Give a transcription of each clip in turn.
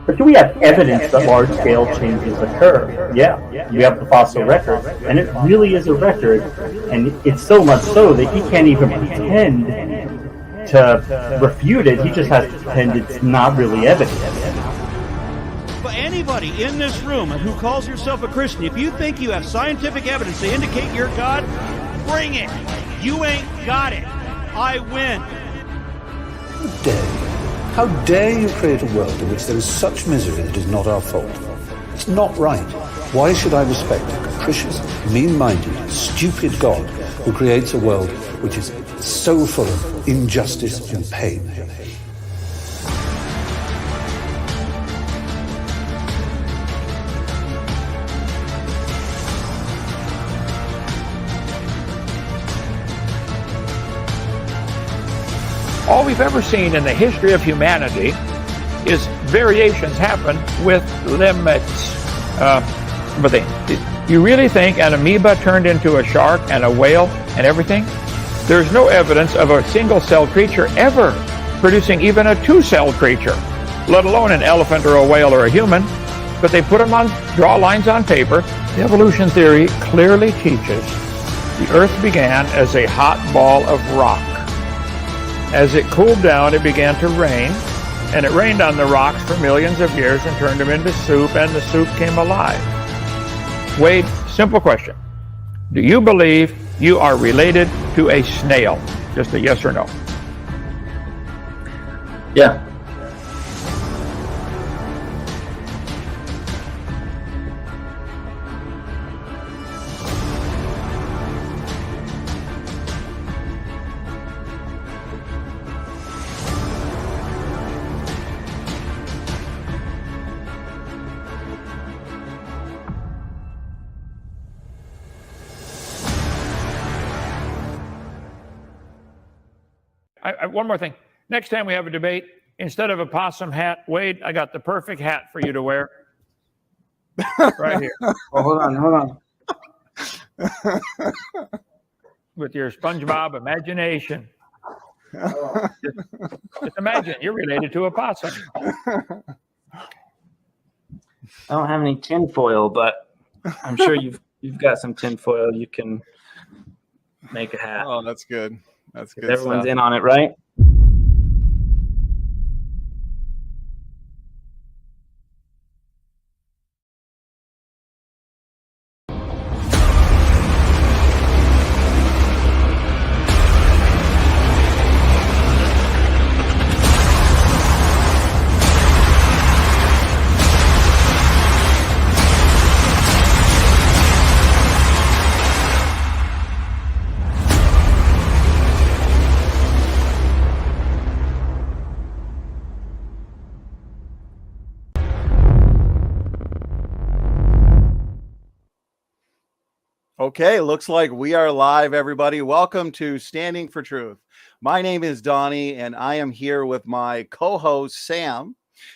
But do we have evidence that large-scale changes occur? Yeah, we have the fossil record, and it really is a record, and it's so much so that he can't even pretend to refute it. He just has to pretend it's not really evidence. For anybody in this room who calls yourself a Christian, if you think you have scientific evidence to indicate you're God, bring it. You ain't got it. I win. How dare you create a world in which there is such misery that is not our fault? It's not right. Why should I respect a capricious, mean-minded, stupid God who creates a world which is so full of injustice and pain? All we've ever seen in the history of humanity is variations happen with limits. But you really think an amoeba turned into a shark and a whale and everything? There's no evidence of a single-celled creature ever producing even a two-celled creature, let alone an elephant or a whale or a human. But they put them on, draw lines on paper. The evolution theory clearly teaches the Earth began as a hot ball of rock. As it cooled down, it began to rain, and it rained on the rocks for millions of years and turned them into soup, and the soup came alive. Wade, simple question. Do you believe you are related to a snail? Just a yes or no. Yeah. One more thing. Next time we have a debate, instead of a possum hat, Wade, I got the perfect hat for you to wear. Right here. Oh, hold on. With your SpongeBob imagination. Just imagine, you're related to a possum. I don't have any tinfoil, but I'm sure you've got some tinfoil. You can make a hat. Oh, that's good. That's good. Everyone's stuff. in on it, right? Okay, looks like we are live, everybody. Welcome to Standing for Truth. My name is Donny, and I am here with my co-host, Sam,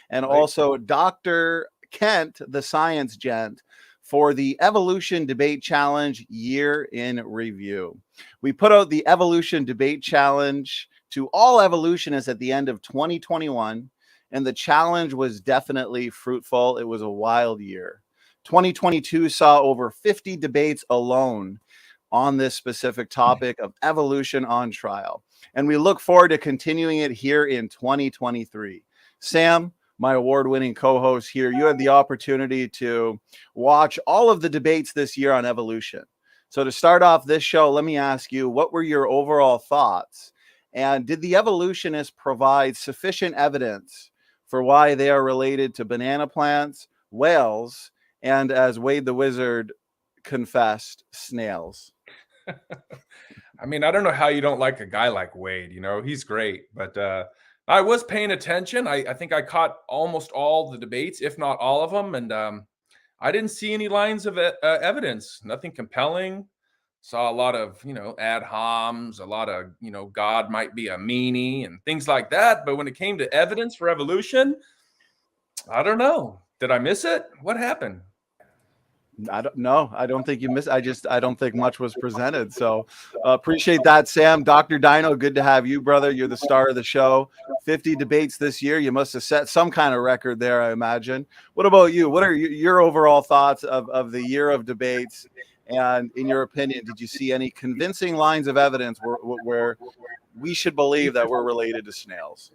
and also Dr. Kent, the science gent, for the Evolution Debate Challenge Year in Review. We put out the Evolution Debate Challenge to all evolutionists at the end of 2021, and the challenge was definitely fruitful. It was a wild year. 2022 saw over 50 debates alone on this specific topic of evolution on trial. And we look forward to continuing it here in 2023. Sam, my award-winning co-host here, you had the opportunity to watch all of the debates this year on evolution. So to start off this show, let me ask you, what were your overall thoughts? And did the evolutionists provide sufficient evidence for why they are related to banana plants, whales, and, as Wade the Wizard confessed, snails? I mean, I don't know how you don't like a guy like Wade. You know, he's great. But I was paying attention. I think I caught almost all the debates, if not all of them. And I didn't see any lines of evidence. Nothing compelling. Saw a lot of, ad homs, a lot of, God might be a meanie and things like that. But when it came to evidence for evolution, I don't know. Did I miss it? What happened? I don't think you missed. I don't think much was presented. So appreciate that, Sam. Dr. Dino, good to have you, brother. You're the star of the show. 50 debates this year. You must have set some kind of record there, I imagine. What about you? What are your overall thoughts of the year of debates? And in your opinion, did you see any convincing lines of evidence where we should believe that we're related to snails?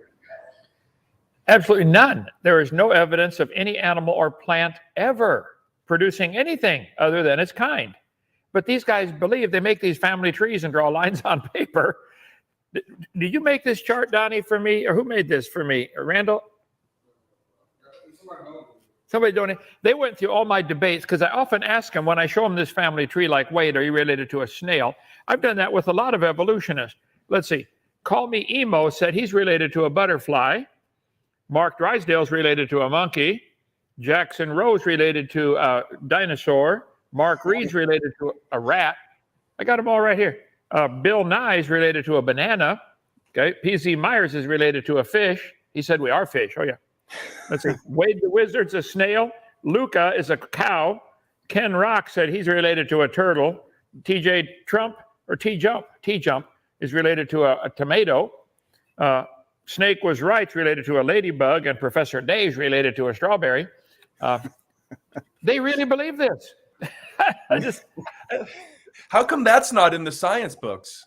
Absolutely none. There is no evidence of any animal or plant ever producing anything other than its kind. But these guys believe. They make these family trees and draw lines on paper. Did you make this chart, Donnie, for me? Or who made this for me? Randall? Somebody donated. They went through all my debates because I often ask them when I show them this family tree, like, Wade, are you related to a snail? I've done that with a lot of evolutionists. Let's see. Call Me Emo said he's related to a butterfly. Mark Drysdale's related to a monkey. Jackson Rose related to a dinosaur. Mark Reed's related to a rat. I got them all right here. Bill Nye's related to a banana. Okay. PZ Myers is related to a fish. He said we are fish. Oh, yeah. Let's see. Wade the Wizard's a snail. Luca is a cow. Ken Rock said he's related to a turtle. TJ Trump or T-Jump is related to a tomato. Snake was right's related to a ladybug, and Professor Day's related to a strawberry. They really believe this. How come that's not in the science books?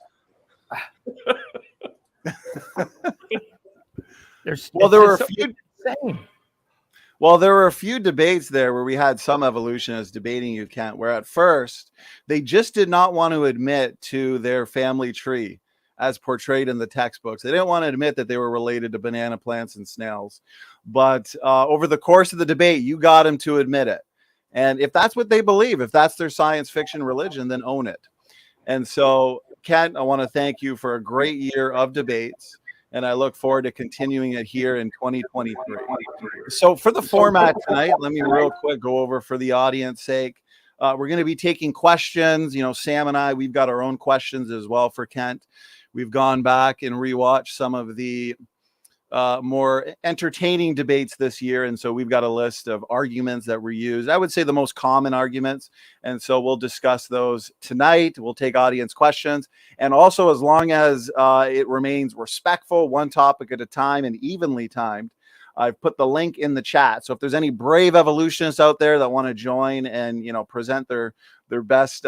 There were a few debates there where we had some evolutionists debating you, Kent, where at first they just did not want to admit to their family tree as portrayed in the textbooks. They didn't want to admit that they were related to banana plants and snails. But over the course of the debate, you got them to admit it. And if that's what they believe, if that's their science fiction religion, then own it. And so, Kent, I want to thank you for a great year of debates. And I look forward to continuing it here in 2023. So for the format tonight, let me real quick go over for the audience sake. We're going to be taking questions. You know, Sam and I, we've got our own questions as well for Kent. We've gone back and rewatched some of the more entertaining debates this year. And so we've got a list of arguments that were used. I would say the most common arguments. And so we'll discuss those tonight. We'll take audience questions. And also, as long as it remains respectful, one topic at a time and evenly timed, I've put the link in the chat. So if there's any brave evolutionists out there that want to join and, you know, present their best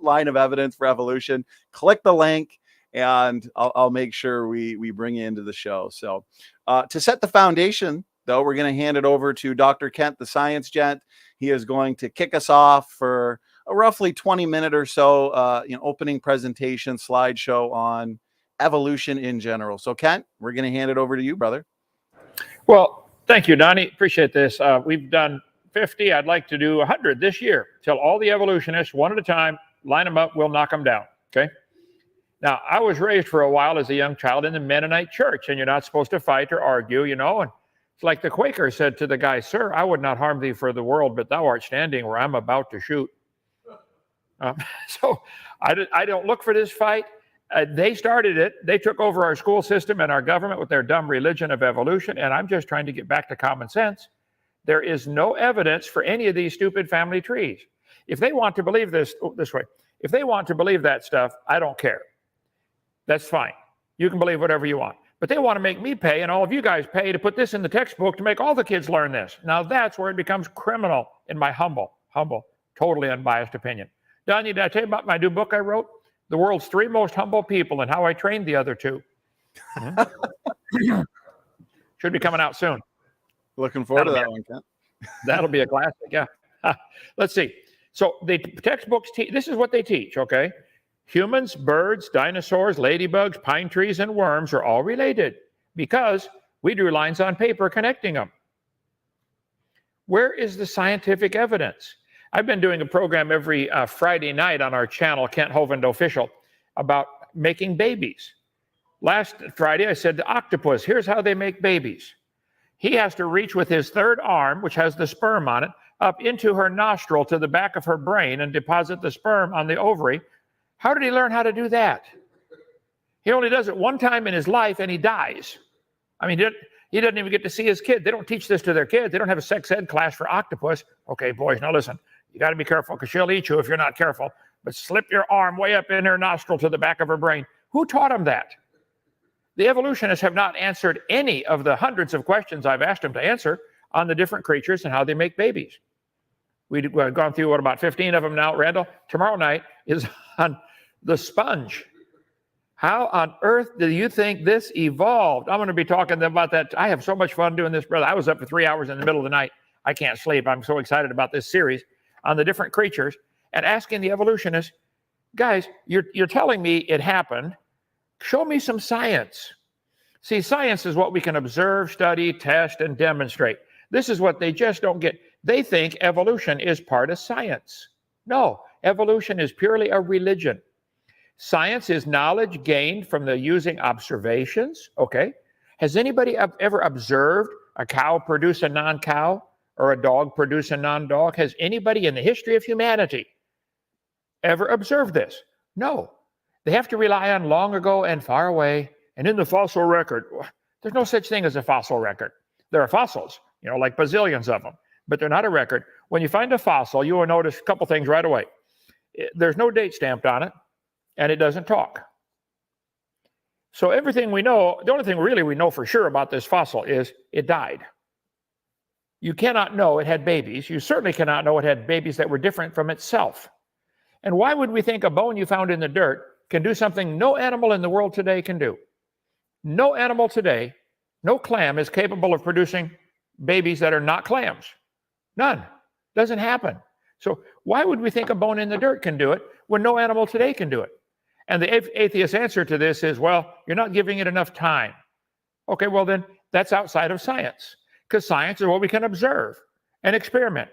line of evidence for evolution, click the link. And I'll make sure we bring you into the show. So to set the foundation, though, we're going to hand it over to Dr. Kent, the science gent. He is going to kick us off for a roughly 20-minute or so opening presentation slideshow on evolution in general. So, Kent, we're going to hand it over to you, brother. Well, thank you, Donnie. Appreciate this. We've done 50. I'd like to do 100 this year. Till all the evolutionists, one at a time, line them up. We'll knock them down. Okay? Now, I was raised for a while as a young child in the Mennonite church, and you're not supposed to fight or argue, you know. And it's like the Quaker said to the guy, "Sir, I would not harm thee for the world, but thou art standing where I'm about to shoot." So I don't look for this fight. They started it. They took over our school system and our government with their dumb religion of evolution, and I'm just trying to get back to common sense. There is no evidence for any of these stupid family trees. If they want to believe this way, if they want to believe that stuff, I don't care. That's fine. You can believe whatever you want. But they want to make me pay, and all of you guys pay to put this in the textbook to make all the kids learn this. Now that's where it becomes criminal, in my humble, totally unbiased opinion. Donny, did I tell you about my new book I wrote? The World's 3 Most Humble People and How I Trained the Other 2. Should be coming out soon. Looking forward to that one, Kent. That'll be a classic, yeah. Let's see. So the textbooks, this is what they teach, okay? Humans, birds, dinosaurs, ladybugs, pine trees, and worms are all related because we drew lines on paper connecting them. Where is the scientific evidence? I've been doing a program every Friday night on our channel, Kent Hovind Official, about making babies. Last Friday, I said the octopus, here's how they make babies. He has to reach with his third arm, which has the sperm on it, up into her nostril to the back of her brain and deposit the sperm on the ovary. How did he learn how to do that? He only does it one time in his life and he dies. I mean, he doesn't even get to see his kid. They don't teach this to their kids. They don't have a sex ed class for octopus. Okay, boys, now listen. You got to be careful because she'll eat you if you're not careful. But slip your arm way up in her nostril to the back of her brain. Who taught them that? The evolutionists have not answered any of the hundreds of questions I've asked them to answer on the different creatures and how they make babies. We've gone through, about 15 of them now. Randall, tomorrow night is on the sponge. How on earth do you think this evolved? I'm going to be talking about that. I have so much fun doing this, brother. I was up for 3 hours in the middle of the night. I can't sleep. I'm so excited about this series on the different creatures and asking the evolutionists, guys, you're telling me it happened. Show me some science. See, science is what we can observe, study, test, and demonstrate. This is what they just don't get. They think evolution is part of science. No, evolution is purely a religion. Science is knowledge gained from the using observations, okay? Has anybody ever observed a cow produce a non-cow or a dog produce a non-dog? Has anybody in the history of humanity ever observed this? No. They have to rely on long ago and far away. And in the fossil record, there's no such thing as a fossil record. There are fossils, like bazillions of them, but they're not a record. When you find a fossil, you will notice a couple things right away. There's no date stamped on it, and it doesn't talk. So everything we know, the only thing really we know for sure about this fossil is it died. You cannot know it had babies. You certainly cannot know it had babies that were different from itself. And why would we think a bone you found in the dirt can do something no animal in the world today can do? No animal today, no clam is capable of producing babies that are not clams. None. Doesn't happen. So why would we think a bone in the dirt can do it when no animal today can do it? And the atheist answer to this is, well, you're not giving it enough time. Okay, well then that's outside of science, because science is what we can observe and experiment.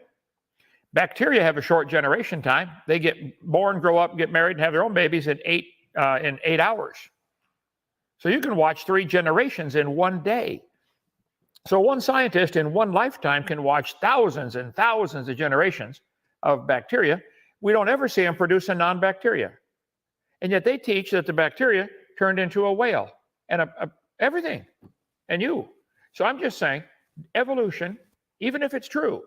Bacteria have a short generation time. They get born, grow up, get married, and have their own babies in 8 hours. So you can watch 3 generations in one day. So one scientist in one lifetime can watch thousands and thousands of generations of bacteria. We don't ever see them produce a non-bacteria. And yet they teach that the bacteria turned into a whale and everything, and you. So I'm just saying, evolution, even if it's true,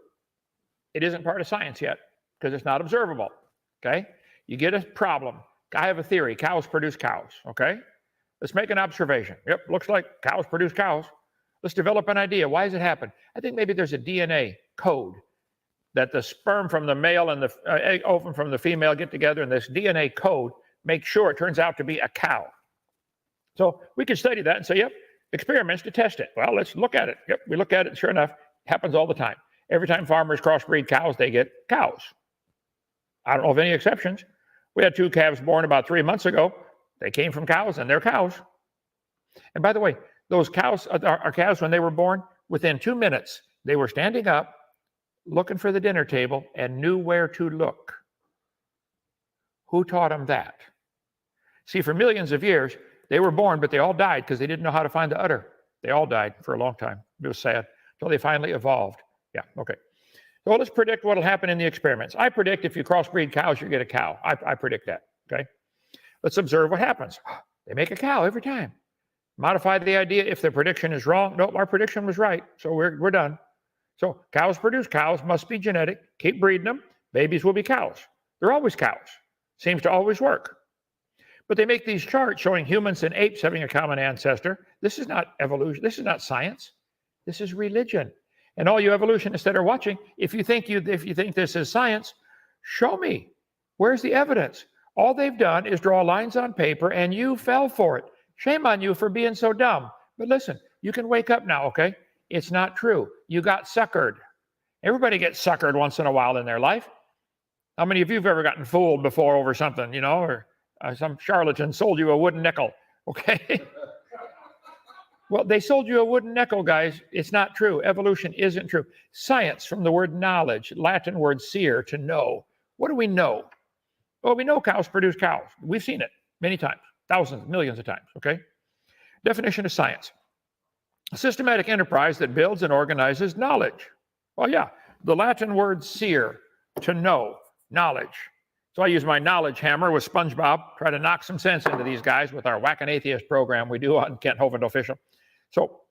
it isn't part of science yet because it's not observable, okay? You get a problem. I have a theory. Cows produce cows, okay? Let's make an observation. Yep, looks like cows produce cows. Let's develop an idea. Why does it happen? I think maybe there's a DNA code that the sperm from the male and the egg ovum from the female get together, and this DNA code makes sure it turns out to be a cow. So we can study that and say, yep, experiments to test it. Well, let's look at it. Yep, we look at it. Sure enough, it happens all the time. Every time farmers crossbreed cows, they get cows. I don't know of any exceptions. We had 2 calves born about 3 months ago. They came from cows, and they're cows. And by the way, those cows are calves when they were born. Within 2 minutes, they were standing up, looking for the dinner table, and knew where to look. Who taught them that? See, for millions of years, they were born, but they all died because they didn't know how to find the udder. They all died for a long time. It was sad until they finally evolved. Yeah, okay. So let's predict what will happen in the experiments. I predict if you crossbreed cows, you get a cow. I predict that, okay? Let's observe what happens. They make a cow every time. Modify the idea if the prediction is wrong. Nope, our prediction was right, so we're done. So cows produce cows, must be genetic. Keep breeding them. Babies will be cows. They're always cows. Seems to always work. But they make these charts showing humans and apes having a common ancestor. This is not evolution. This is not science. This is religion. And all you evolutionists that are watching, if you think this is science, show me. Where's the evidence? All they've done is draw lines on paper, and you fell for it. Shame on you for being so dumb. But listen, you can wake up now, okay? It's not true. You got suckered. Everybody gets suckered once in a while in their life. How many of you have ever gotten fooled before over something, or some charlatan sold you a wooden nickel, okay? Well, they sold you a wooden nickel, guys. It's not true. Evolution isn't true. Science, from the word knowledge, Latin word seer, to know. What do we know? Well, we know cows produce cows. We've seen it many times, thousands, millions of times, okay? Definition of science. A systematic enterprise that builds and organizes knowledge. Well, yeah, the Latin word seer, to know, knowledge. So I use my knowledge hammer with SpongeBob, try to knock some sense into these guys with our Whack an Atheist program we do on Kent Hovind Official. So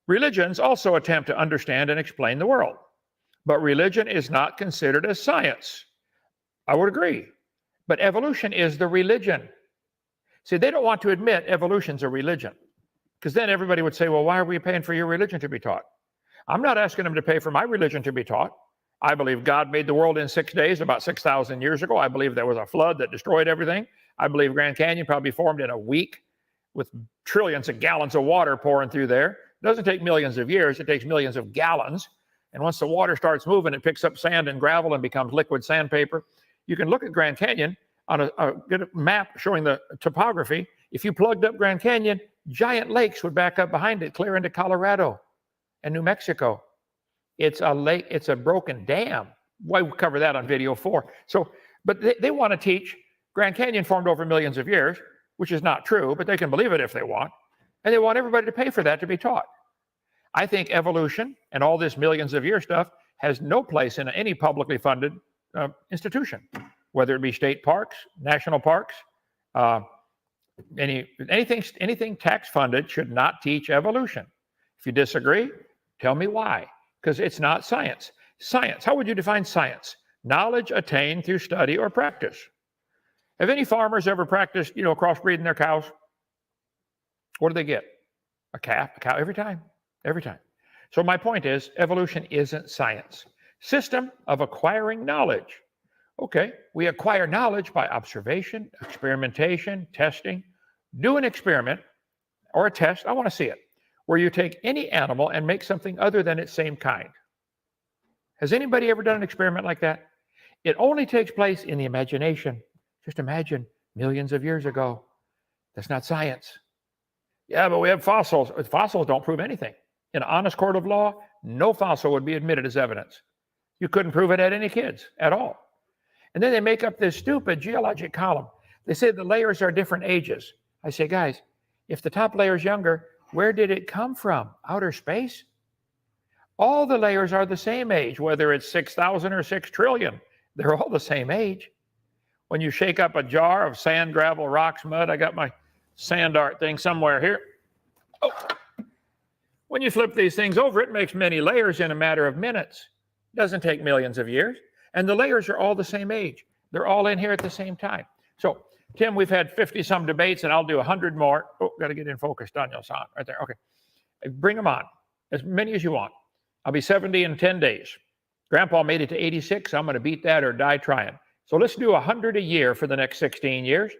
religions also attempt to understand and explain the world. But religion is not considered as science. I would agree. But evolution is the religion. See, they don't want to admit evolution's a religion, because then everybody would say, well, why are we paying for your religion to be taught? I'm not asking them to pay for my religion to be taught. I believe God made the world in 6 days about 6,000 years ago. I believe there was a flood that destroyed everything. I believe Grand Canyon probably formed in a week with trillions of gallons of water pouring through there. It doesn't take millions of years. It takes millions of gallons. And once the water starts moving, it picks up sand and gravel and becomes liquid sandpaper. You can look at Grand Canyon on a good map showing the topography. If you plugged up Grand Canyon, giant lakes would back up behind it, clear into Colorado and New Mexico. It's a lake, it's a broken dam. Why cover that on video 4? So, but they want to teach Grand Canyon formed over millions of years, which is not true, but they can believe it if they want. And they want everybody to pay for that to be taught. I think evolution and all this millions of year stuff has no place in any publicly funded institution, whether it be state parks, national parks, anything tax funded should not teach evolution. If you disagree, tell me why. Because it's not science. Science, how would you define science? Knowledge attained through study or practice. Have any farmers ever practiced, crossbreeding their cows? What do they get? A calf, a cow, every time. Every time. So my point is, evolution isn't science. System of acquiring knowledge. Okay, we acquire knowledge by observation, experimentation, testing. Do an experiment or a test, I want to see it, where you take any animal and make something other than its same kind. Has anybody ever done an experiment like that? It only takes place in the imagination. Just imagine millions of years ago. That's not science. Yeah, but we have fossils. Fossils don't prove anything. In an honest court of law, no fossil would be admitted as evidence. You couldn't prove it at any kids at all. And then they make up this stupid geologic column. They say the layers are different ages. I say, guys, if the top layer is younger, where did it come from? Outer space? All the layers are the same age, whether it's 6,000 or 6 trillion. They're all the same age. When you shake up a jar of sand, gravel, rocks, mud, I got my sand art thing somewhere here. Oh. When you flip these things over, it makes many layers in a matter of minutes. It doesn't take millions of years. And the layers are all the same age. They're all in here at the same time. So, Tim, we've had 50-some debates, and I'll do 100 more. Oh, got to get in focus. Daniel's on right there. Okay. Bring them on, as many as you want. I'll be 70 in 10 days. Grandpa made it to 86. I'm going to beat that or die trying. So let's do 100 a year for the next 16 years.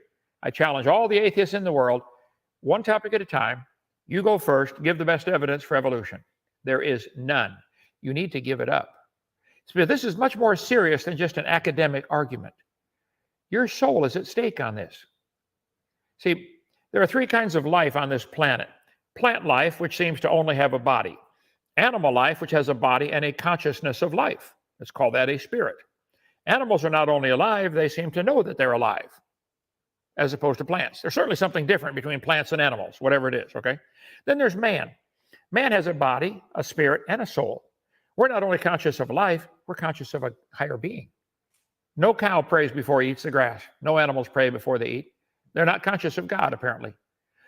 I challenge all the atheists in the world, one topic at a time. You go first. Give the best evidence for evolution. There is none. You need to give it up. So this is much more serious than just an academic argument. Your soul is at stake on this. See, there are 3 kinds of life on this planet. Plant life, which seems to only have a body. Animal life, which has a body and a consciousness of life. Let's call that a spirit. Animals are not only alive, they seem to know that they're alive, as opposed to plants. There's certainly something different between plants and animals, whatever it is, okay? Then there's man. Man has a body, a spirit, and a soul. We're not only conscious of life, we're conscious of a higher being. No cow prays before he eats the grass. No animals pray before they eat. They're not conscious of God, apparently.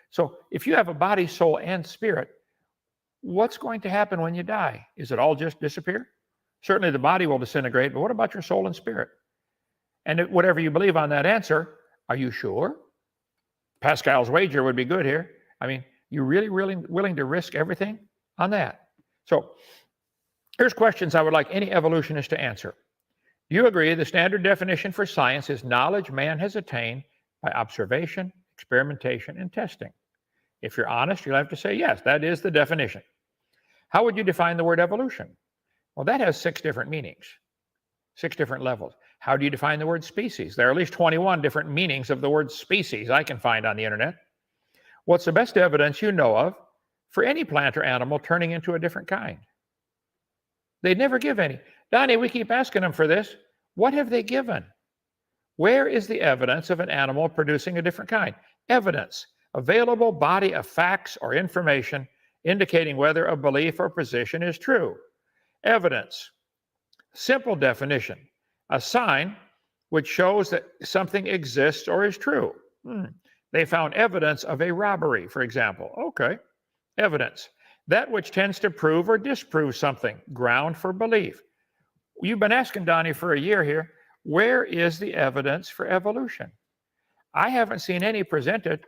So if you have a body, soul, and spirit, what's going to happen when you die? Is it all just disappear? Certainly the body will disintegrate, but what about your soul and spirit? And whatever you believe on that answer, are you sure? Pascal's wager would be good here. I mean, you really willing to risk everything on that? So here's questions I would like any evolutionist to answer. Do you agree the standard definition for science is knowledge man has attained by observation, experimentation, and testing? If you're honest, you'll have to say, yes, that is the definition. How would you define the word evolution? Well, that has 6 different meanings, 6 different levels. How do you define the word species? There are at least 21 different meanings of the word species I can find on the internet. What's the best evidence you know of for any plant or animal turning into a different kind? They never give any. Donny, we keep asking them for this. What have they given? Where is the evidence of an animal producing a different kind? Evidence, available body of facts or information indicating whether a belief or position is true. Evidence, simple definition, a sign which shows that something exists or is true. They found evidence of a robbery, for example. Okay, evidence, that which tends to prove or disprove something, ground for belief. You've been asking Donny for a year here, where is the evidence for evolution? I haven't seen any presented.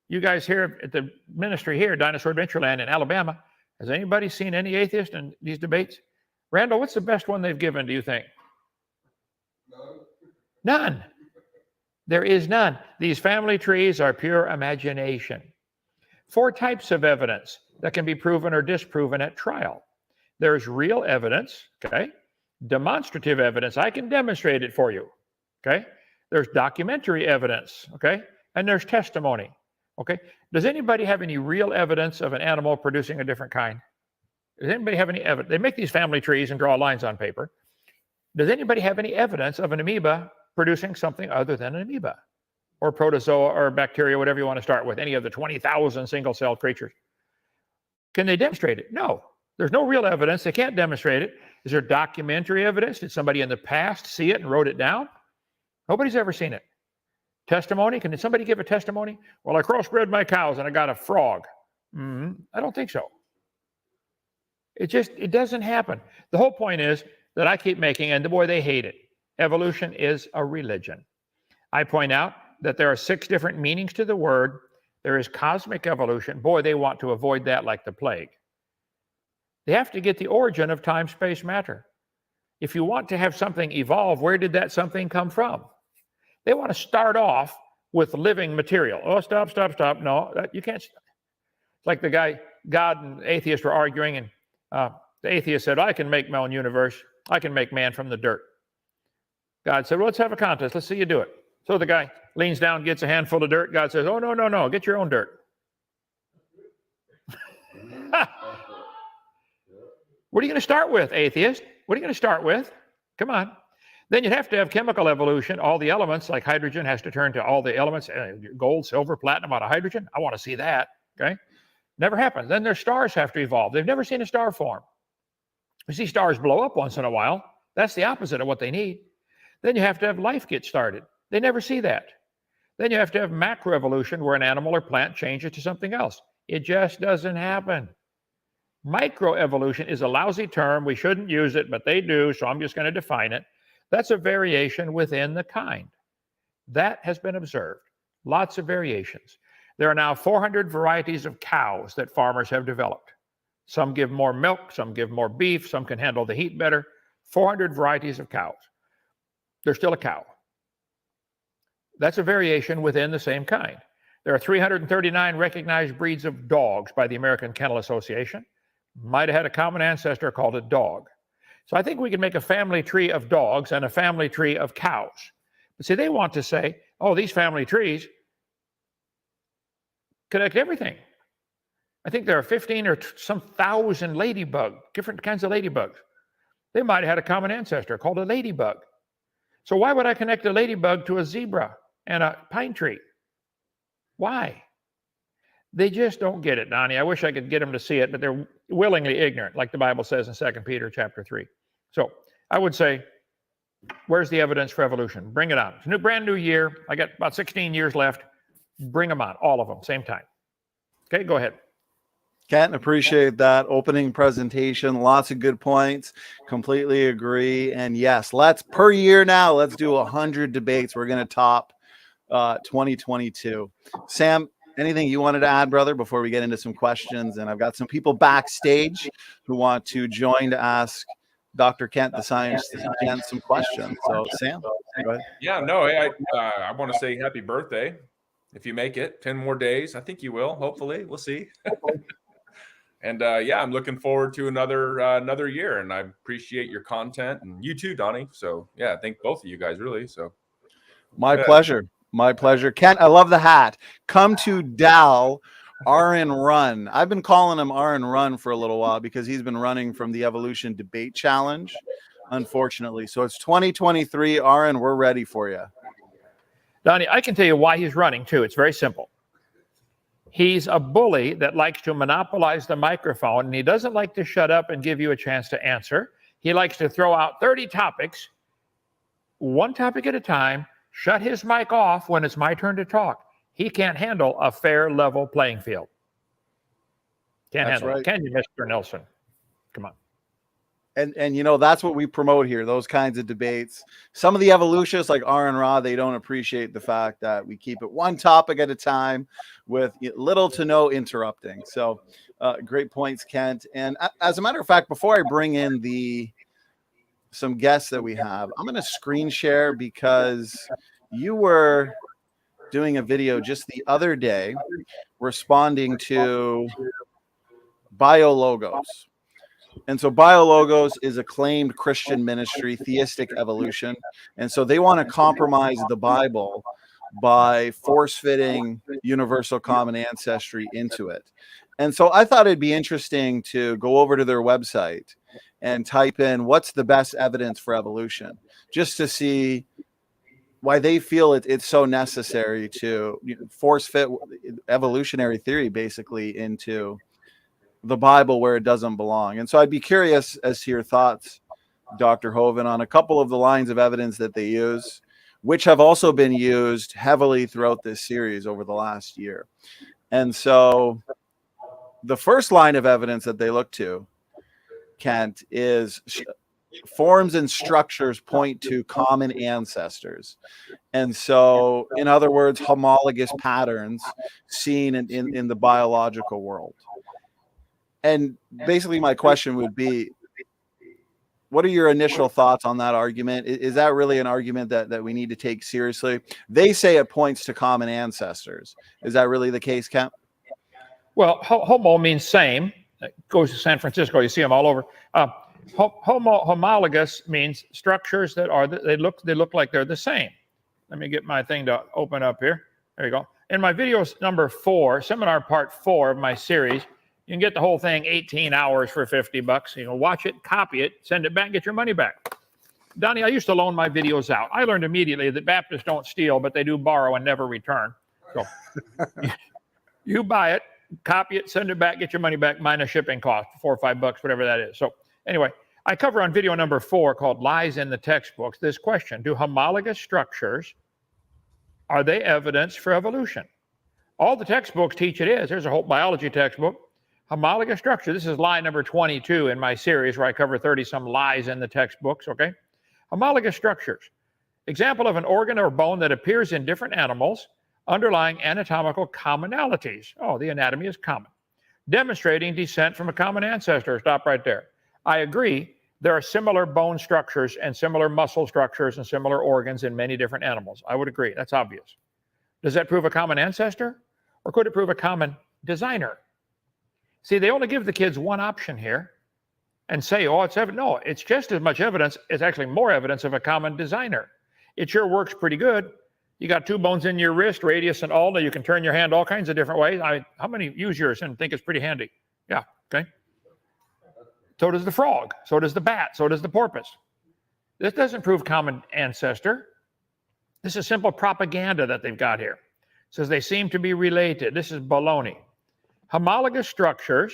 You guys here at the ministry here, Dinosaur Adventureland in Alabama, has anybody seen any atheist in these debates? Randall, what's the best one they've given, do you think? None. There is none. These family trees are pure imagination. 4 types of evidence that can be proven or disproven at trial. There's real evidence, okay? Demonstrative evidence. I can demonstrate it for you, okay? There's documentary evidence, okay? And there's testimony, okay? Does anybody have any real evidence of an animal producing a different kind? Does anybody have any evidence? They make these family trees and draw lines on paper. Does anybody have any evidence of an amoeba producing something other than an amoeba? Or protozoa or bacteria, whatever you want to start with, any of the 20,000 single-celled creatures. Can they demonstrate it? No. There's no real evidence. They can't demonstrate it. Is there documentary evidence? Did somebody in the past see it and wrote it down? Nobody's ever seen it. Testimony? Can somebody give a testimony? Well, I crossbred my cows and I got a frog. I don't think so. It doesn't happen. The whole point is that I keep making, and boy, they hate it. Evolution is a religion. I point out that there are 6 different meanings to the word. There is cosmic evolution. Boy, they want to avoid that like the plague. They have to get the origin of time, space, matter. If you want to have something evolve, where did that something come from? They want to start off with living material. Oh, stop. No, you can't. It's like the guy, God and atheist were arguing, and the atheist said, I can make my own universe. I can make man from the dirt. God said, well, let's have a contest. Let's see you do it. So the guy leans down, gets a handful of dirt. God says, oh, no, get your own dirt. What are you going to start with, atheist? What are you going to start with? Come on. Then you'd have to have chemical evolution. All the elements, like hydrogen, has to turn to all the elements, gold, silver, platinum out of hydrogen. I want to see that, okay? Never happened. Then their stars have to evolve. They've never seen a star form. We see stars blow up once in a while. That's the opposite of what they need. Then you have to have life get started. They never see that. Then you have to have macroevolution, where an animal or plant changes to something else. It just doesn't happen. Microevolution is a lousy term. We shouldn't use it, but they do, so I'm just going to define it. That's a variation within the kind. That has been observed. Lots of variations. There are now 400 varieties of cows that farmers have developed. Some give more milk, some give more beef, some can handle the heat better. 400 varieties of cows. They're still a cow. That's a variation within the same kind. There are 339 recognized breeds of dogs by the American Kennel Association. Might have had a common ancestor called a dog. So I think we can make a family tree of dogs and a family tree of cows. But see, they want to say, oh, these family trees connect everything. I think there are 15 or some thousand different kinds of ladybugs. They might have had a common ancestor called a ladybug. So why would I connect a ladybug to a zebra and a pine tree? Why? They just don't get it, Donny. I wish I could get them to see it, but they're willingly ignorant, like the Bible says in 2 Peter chapter 3. So I would say, where's the evidence for evolution? Bring it on. It's a brand new year. I got about 16 years left. Bring them on, all of them, same time. Okay, go ahead. Kent, appreciate that opening presentation. Lots of good points. Completely agree. And yes, per year now, let's do 100 debates. We're going to top 2022. Sam, anything you wanted to add, brother, before we get into some questions? And I've got some people backstage who want to join to ask Dr. Kent, the science Kent, some questions. So, Sam, go ahead. Yeah, no, I want to say happy birthday. If you make it 10 more days, I think you will. Hopefully, we'll see. And yeah, I'm looking forward to another year, and I appreciate your content, and you too, Donny. So yeah, I thank both of you guys really. So my pleasure. Kent, I love the hat. Come to Dal RN Run. I've been calling him RN Run for a little while because he's been running from the Evolution Debate Challenge, unfortunately. So it's 2023. RN, we're ready for you. Donny, I can tell you why he's running too. It's very simple. He's a bully that likes to monopolize the microphone, and he doesn't like to shut up and give you a chance to answer. He likes to throw out 30 topics, one topic at a time, shut his mic off when it's my turn to talk. He can't handle a fair, level playing field. Can't handle it. Can you, Mr. Nelson? Come on. And you know, that's what we promote here, those kinds of debates. Some of the evolutionists like R and Ra, they don't appreciate the fact that we keep it one topic at a time with little to no interrupting. So great points, Kent. And as a matter of fact, before I bring in some guests that we have, I'm going to screen share because you were doing a video just the other day responding to BioLogos. And so BioLogos is a claimed Christian ministry, theistic evolution. And so they want to compromise the Bible by force-fitting universal common ancestry into it. And so I thought it'd be interesting to go over to their website and type in what's the best evidence for evolution, just to see why they feel it's so necessary to force fit evolutionary theory basically into the Bible where it doesn't belong. And so I'd be curious as to your thoughts, Dr. Hovind, on a couple of the lines of evidence that they use, which have also been used heavily throughout this series over the last year. And so the first line of evidence that they look to, Kent, is forms and structures point to common ancestors. And so, in other words, homologous patterns seen in the biological world. And basically my question would be, what are your initial thoughts on that argument? Is that really an argument that we need to take seriously? They say it points to common ancestors. Is that really the case, Kent? Well, homo means same. It goes to San Francisco. You see them all over. Homologous means structures that are they look like they're the same. Let me get my thing to open up here. There you go. In my video number 4, seminar part 4 of my series, you can get the whole thing 18 hours for $50. You can watch it, copy it, send it back, get your money back. Donny, I used to loan my videos out. I learned immediately that Baptists don't steal, but they do borrow and never return. So you buy it, copy it, send it back, get your money back, minus shipping cost, $4 or $5, whatever that is. So anyway, I cover on video number 4 called Lies in the Textbooks this question: do homologous structures, are they evidence for evolution? All the textbooks teach it is. There's a whole biology textbook. Homologous structure. This is lie number 22 in my series where I cover 30-some lies in the textbooks, okay? Homologous structures. Example of an organ or bone that appears in different animals, underlying anatomical commonalities. Oh, the anatomy is common. Demonstrating descent from a common ancestor. Stop right there. I agree. There are similar bone structures and similar muscle structures and similar organs in many different animals. I would agree. That's obvious. Does that prove a common ancestor? Or could it prove a common designer? See, they only give the kids one option here and say, oh, it's evidence. No, it's just as much evidence. It's actually more evidence of a common designer. It sure works pretty good. You got 2 bones in your wrist, radius and ulna. You can turn your hand all kinds of different ways. How many use yours and think it's pretty handy? Yeah, okay. So does the frog. So does the bat. So does the porpoise. This doesn't prove common ancestor. This is simple propaganda that they've got here. It says they seem to be related. This is baloney. Homologous structures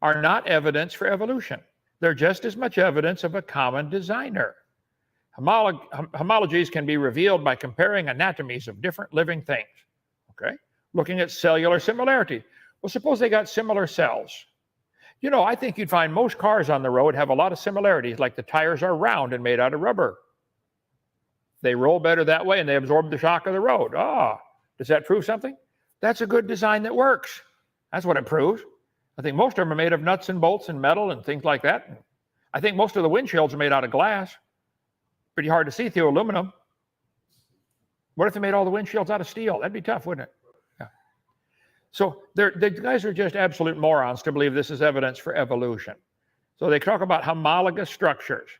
are not evidence for evolution. They're just as much evidence of a common designer. Homologies can be revealed by comparing anatomies of different living things, okay? Looking at cellular similarity. Well, suppose they got similar cells. You know, I think you'd find most cars on the road have a lot of similarities, like the tires are round and made out of rubber. They roll better that way and they absorb the shock of the road. Does that prove something? That's a good design that works. That's what it proves. I think most of them are made of nuts and bolts and metal and things like that. I think most of the windshields are made out of glass. Pretty hard to see through aluminum. What if they made all the windshields out of steel? That'd be tough, wouldn't it? Yeah. So the guys are just absolute morons to believe this is evidence for evolution. So they talk about homologous structures.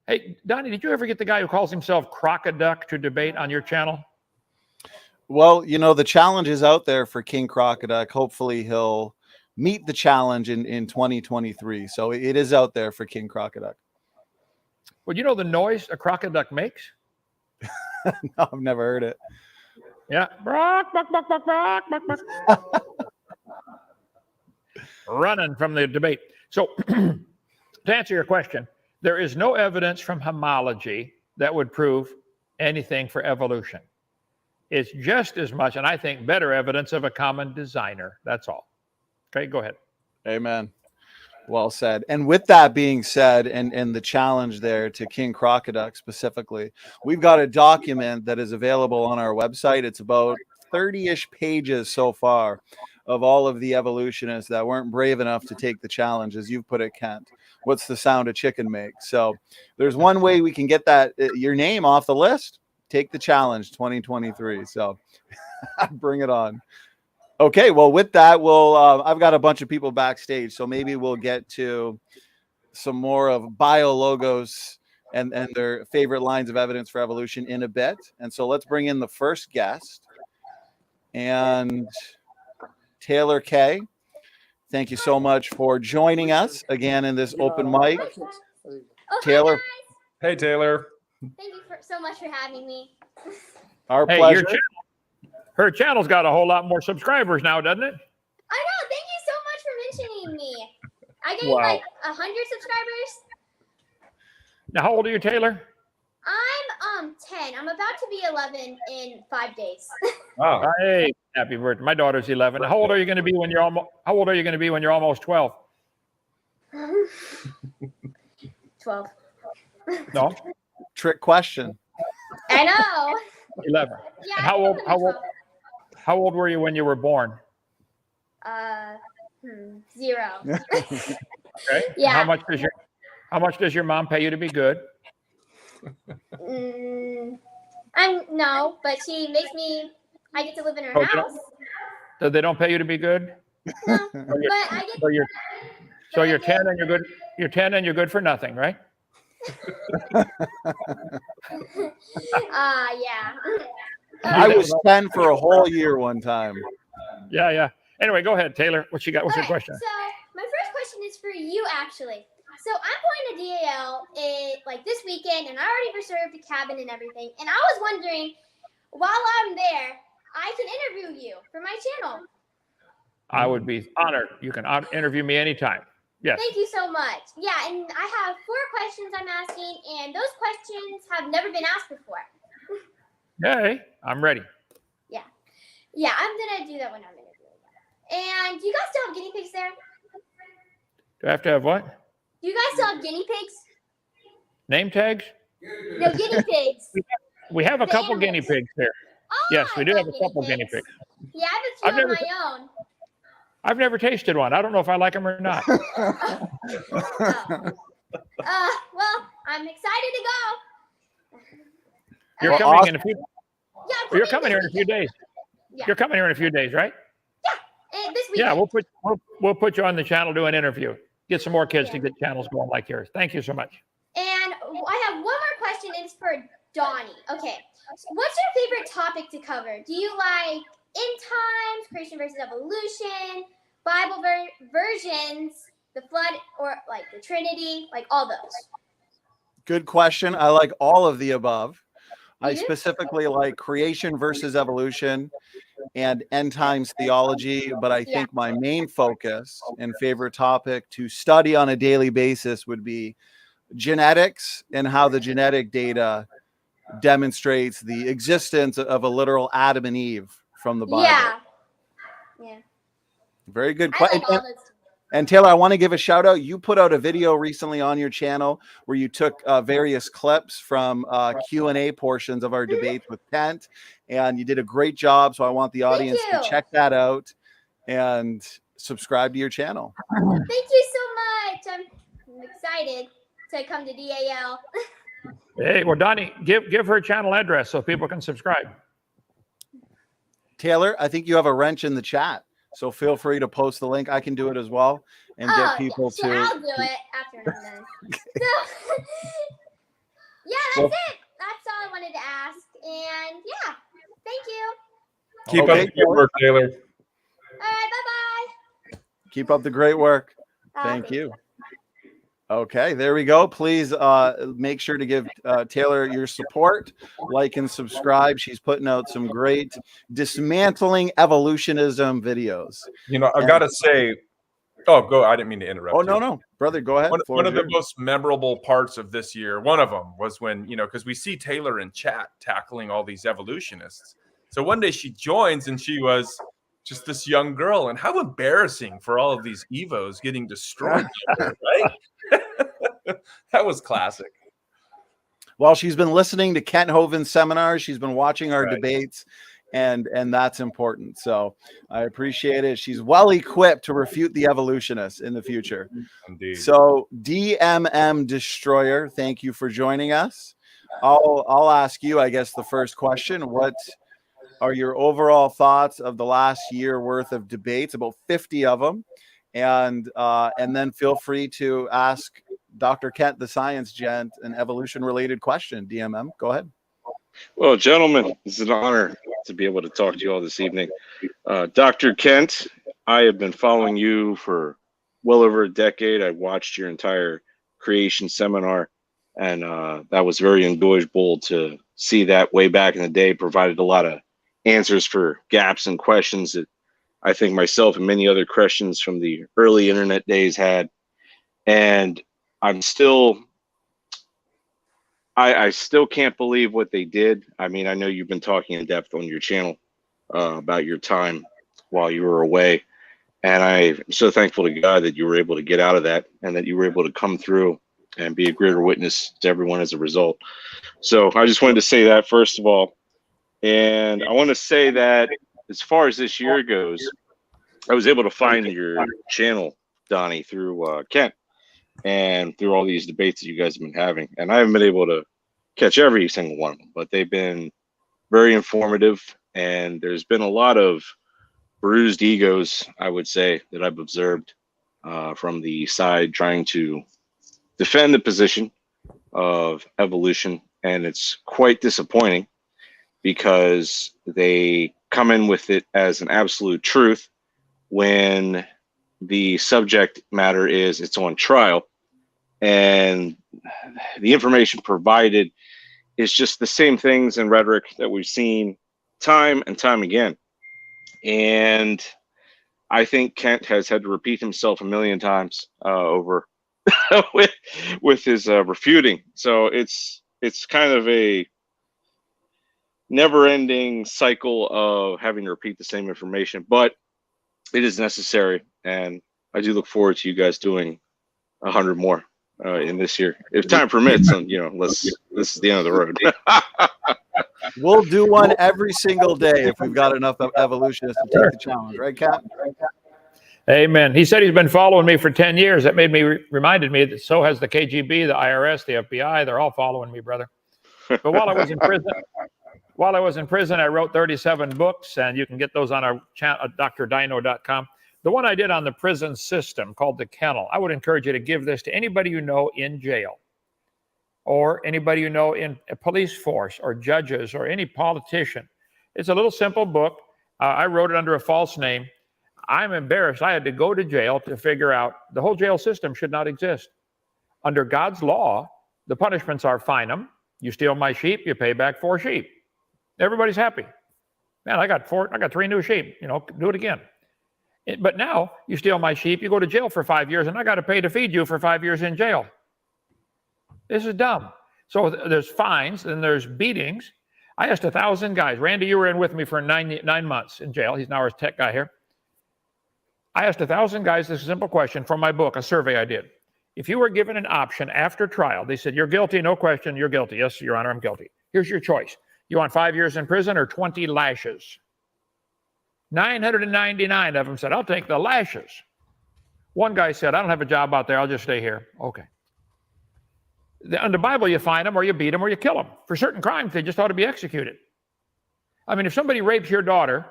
Hey, Donny, did you ever get the guy who calls himself Crocoduck to debate on your channel? Well, you know, the challenge is out there for King Crocoduck. Hopefully he'll meet the challenge in 2023. So it is out there for King Crocoduck. Well, you know the noise a crocoduck makes? No, I've never heard it. Yeah. Bark, bark, bark, bark, bark, bark, bark. Running from the debate. So to answer your question, there is no evidence from homology that would prove anything for evolution. It's just as much, and I think better evidence of a common designer. That's all. Okay, go ahead. Amen. Well said. And with that being said, and the challenge there to King Crocoduck specifically, we've got a document that is available on our website. It's about 30-ish pages so far of all of the evolutionists that weren't brave enough to take the challenge, as you've put it, Kent. What's the sound a chicken make? So there's one way we can get that your name off the list. Take the challenge 2023. So bring it on. Okay, well, with that, I've got a bunch of people backstage, so maybe we'll get to some more of biologos and their favorite lines of evidence for evolution in a bit. And so let's bring in the first guest. And Taylor K., thank you so much for joining us again in this open mic. Taylor. Hey, Taylor. Thank you so much for having me. Our pleasure. Her channel's got a whole lot more subscribers now, doesn't it? I know. Thank you so much for mentioning me. I gained like 100 subscribers. Now, how old are you, Taylor? I'm 10. I'm about to be 11 in 5 days. Wow. Hey, happy birthday. My daughter's 11. How old are you going to be when you're almost 12? 12. No. Trick question. I know. 11. Yeah. And how old were you when you were born? 0. Okay. Yeah. How much does your mom pay you to be good? No, but she makes me. I get to live in her house. So they don't pay you to be good? No, but I get. So you're 10 and you're good. You're 10 and you're good for nothing, right? Yeah. I was 10 for a whole year one time. Yeah. Anyway, go ahead, Taylor. What you got? What's your question? So my first question is for you, actually. So I'm going to DAL like this weekend, and I already reserved a cabin and everything. And I was wondering, while I'm there, I can interview you for my channel. I would be honored. You can interview me anytime. Yes. Thank you so much. Yeah, and I have 4 questions I'm asking, and those questions have never been asked before. Hey, I'm ready. Yeah, I'm going to do that when I'm interviewing. And do you guys still have guinea pigs there? Do I have to have what? Do you guys still have guinea pigs? Name tags? No, guinea pigs. We have a couple animals. guinea pigs here. Oh, Yes, we do I have love a couple guinea pigs. Yeah, I have a few of my own. I've never tasted one. I don't know if I like them or not. Well, I'm excited to go. You're coming in a few. Yeah, You're coming here in a few days. Yeah. You're coming here in a few days, right? Yeah, this weekend. Yeah, we'll put you on the channel, do an interview. Get some more kids to get channels going like yours. Thank you so much. And I have one more question, and it's for Donny. Okay, what's your favorite topic to cover? Do you like end times, creation versus evolution, Bible versions, the flood, or like the Trinity, like all those? Good question. I like all of the above. I do? specifically like creation versus evolution and end times theology, but I think my main focus and favorite topic to study on a daily basis would be genetics and how the genetic data demonstrates the existence of a literal Adam and Eve from the Bible. Yeah. Very good I question. like all those. And Taylor, I want to give a shout out. You put out a video recently on your channel where you took various clips from Q&A portions of our debates with Kent, and you did a great job. So I want the audience to check that out and subscribe to your channel. Thank you so much. I'm excited to come to DAL. Hey, well, Donny, give her channel address so people can subscribe. Taylor, I think you have a wrench in the chat. So feel free to post the link. I can do it as well and get people so to. I'll do it after I'm done. So, that's it. That's all I wanted to ask. And thank you. Keep up the good work, Taylor. All right, bye-bye. Keep up the great work. Thank you. Okay, there we go. Please make sure to give Taylor your support, like and subscribe. She's putting out some great dismantling evolutionism videos. You know, I gotta say, go. I didn't mean to interrupt. Oh, no, brother, go ahead. One of the most memorable parts of this year, one of them was when, because we see Taylor in chat tackling all these evolutionists. So one day she joins and she just this young girl, and how embarrassing for all of these Evos getting destroyed, right? That was classic. Well, she's been listening to Kent Hovind's seminars. She's been watching our debates, and that's important. So I appreciate it. She's well equipped to refute the evolutionists in the future. Indeed. So DMM Destroyer, thank you for joining us. I'll ask you, I guess, the first question. What are your overall thoughts of the last year worth of debates? About 50 of them, and then feel free to ask Dr. Kent, the science gent, an evolution-related question. DMM, go ahead. Well, gentlemen, it's an honor to be able to talk to you all this evening. Dr. Kent, I have been following you for well over a decade. I watched your entire creation seminar, and that was very enjoyable to see that way back in the day. Provided a lot of answers for gaps and questions that I think myself and many other Christians from the early internet days had. And I'm still, I still can't believe what they did. I mean, I know you've been talking in depth on your channel about your time while you were away. And I'm so thankful to God that you were able to get out of that and that you were able to come through and be a greater witness to everyone as a result. So I just wanted to say that first of all. And I want to say that as far as this year goes, I was able to find your channel, Donny, through Kent and through all these debates that you guys have been having. And I haven't been able to catch every single one of them, but they've been very informative. And there's been a lot of bruised egos, I would say, that I've observed from the side trying to defend the position of evolution. And it's quite disappointing because they come in with it as an absolute truth when the subject matter is it's on trial, and the information provided is just the same things and rhetoric that we've seen time and time again. And I think Kent has had to repeat himself a million times over with his refuting. So it's kind of a never-ending cycle of having to repeat the same information, but it is necessary, and I do look forward to you guys doing 100 more in this year, if time permits. And unless this is the end of the road. We'll do one every single day if we've got enough evolutionists to take the challenge, right, Kat? Amen. He said he's been following me for 10 years. That made me reminded me that so has the KGB, the IRS, the FBI. They're all following me, brother. But while I was in prison, I wrote 37 books, and you can get those on our channel, drdino.com. The one I did on the prison system called The Kennel, I would encourage you to give this to anybody you know in jail, or anybody you know in a police force, or judges, or any politician. It's a little simple book. I wrote it under a false name. I'm embarrassed. I had to go to jail to figure out the whole jail system should not exist. Under God's law, the punishments are fine them. You steal my sheep, you pay back 4 sheep. Everybody's happy. Man, I got 3 new sheep. Do it again. But now you steal my sheep, you go to jail for 5 years, and I got to pay to feed you for 5 years in jail. This is dumb. So there's fines, and there's beatings. I asked 1,000 guys. Randy, you were in with me for 9 months in jail. He's now our tech guy here. I asked 1,000 guys this simple question from my book, a survey I did. If you were given an option after trial, they said, you're guilty, no question, you're guilty. Yes, Your Honor, I'm guilty. Here's your choice. You want 5 years in prison or 20 lashes? 999 of them said, I'll take the lashes. One guy said, I don't have a job out there, I'll just stay here. Okay. In the Bible, you fine them, or you beat them, or you kill them. For certain crimes, they just ought to be executed. I mean, if somebody rapes your daughter,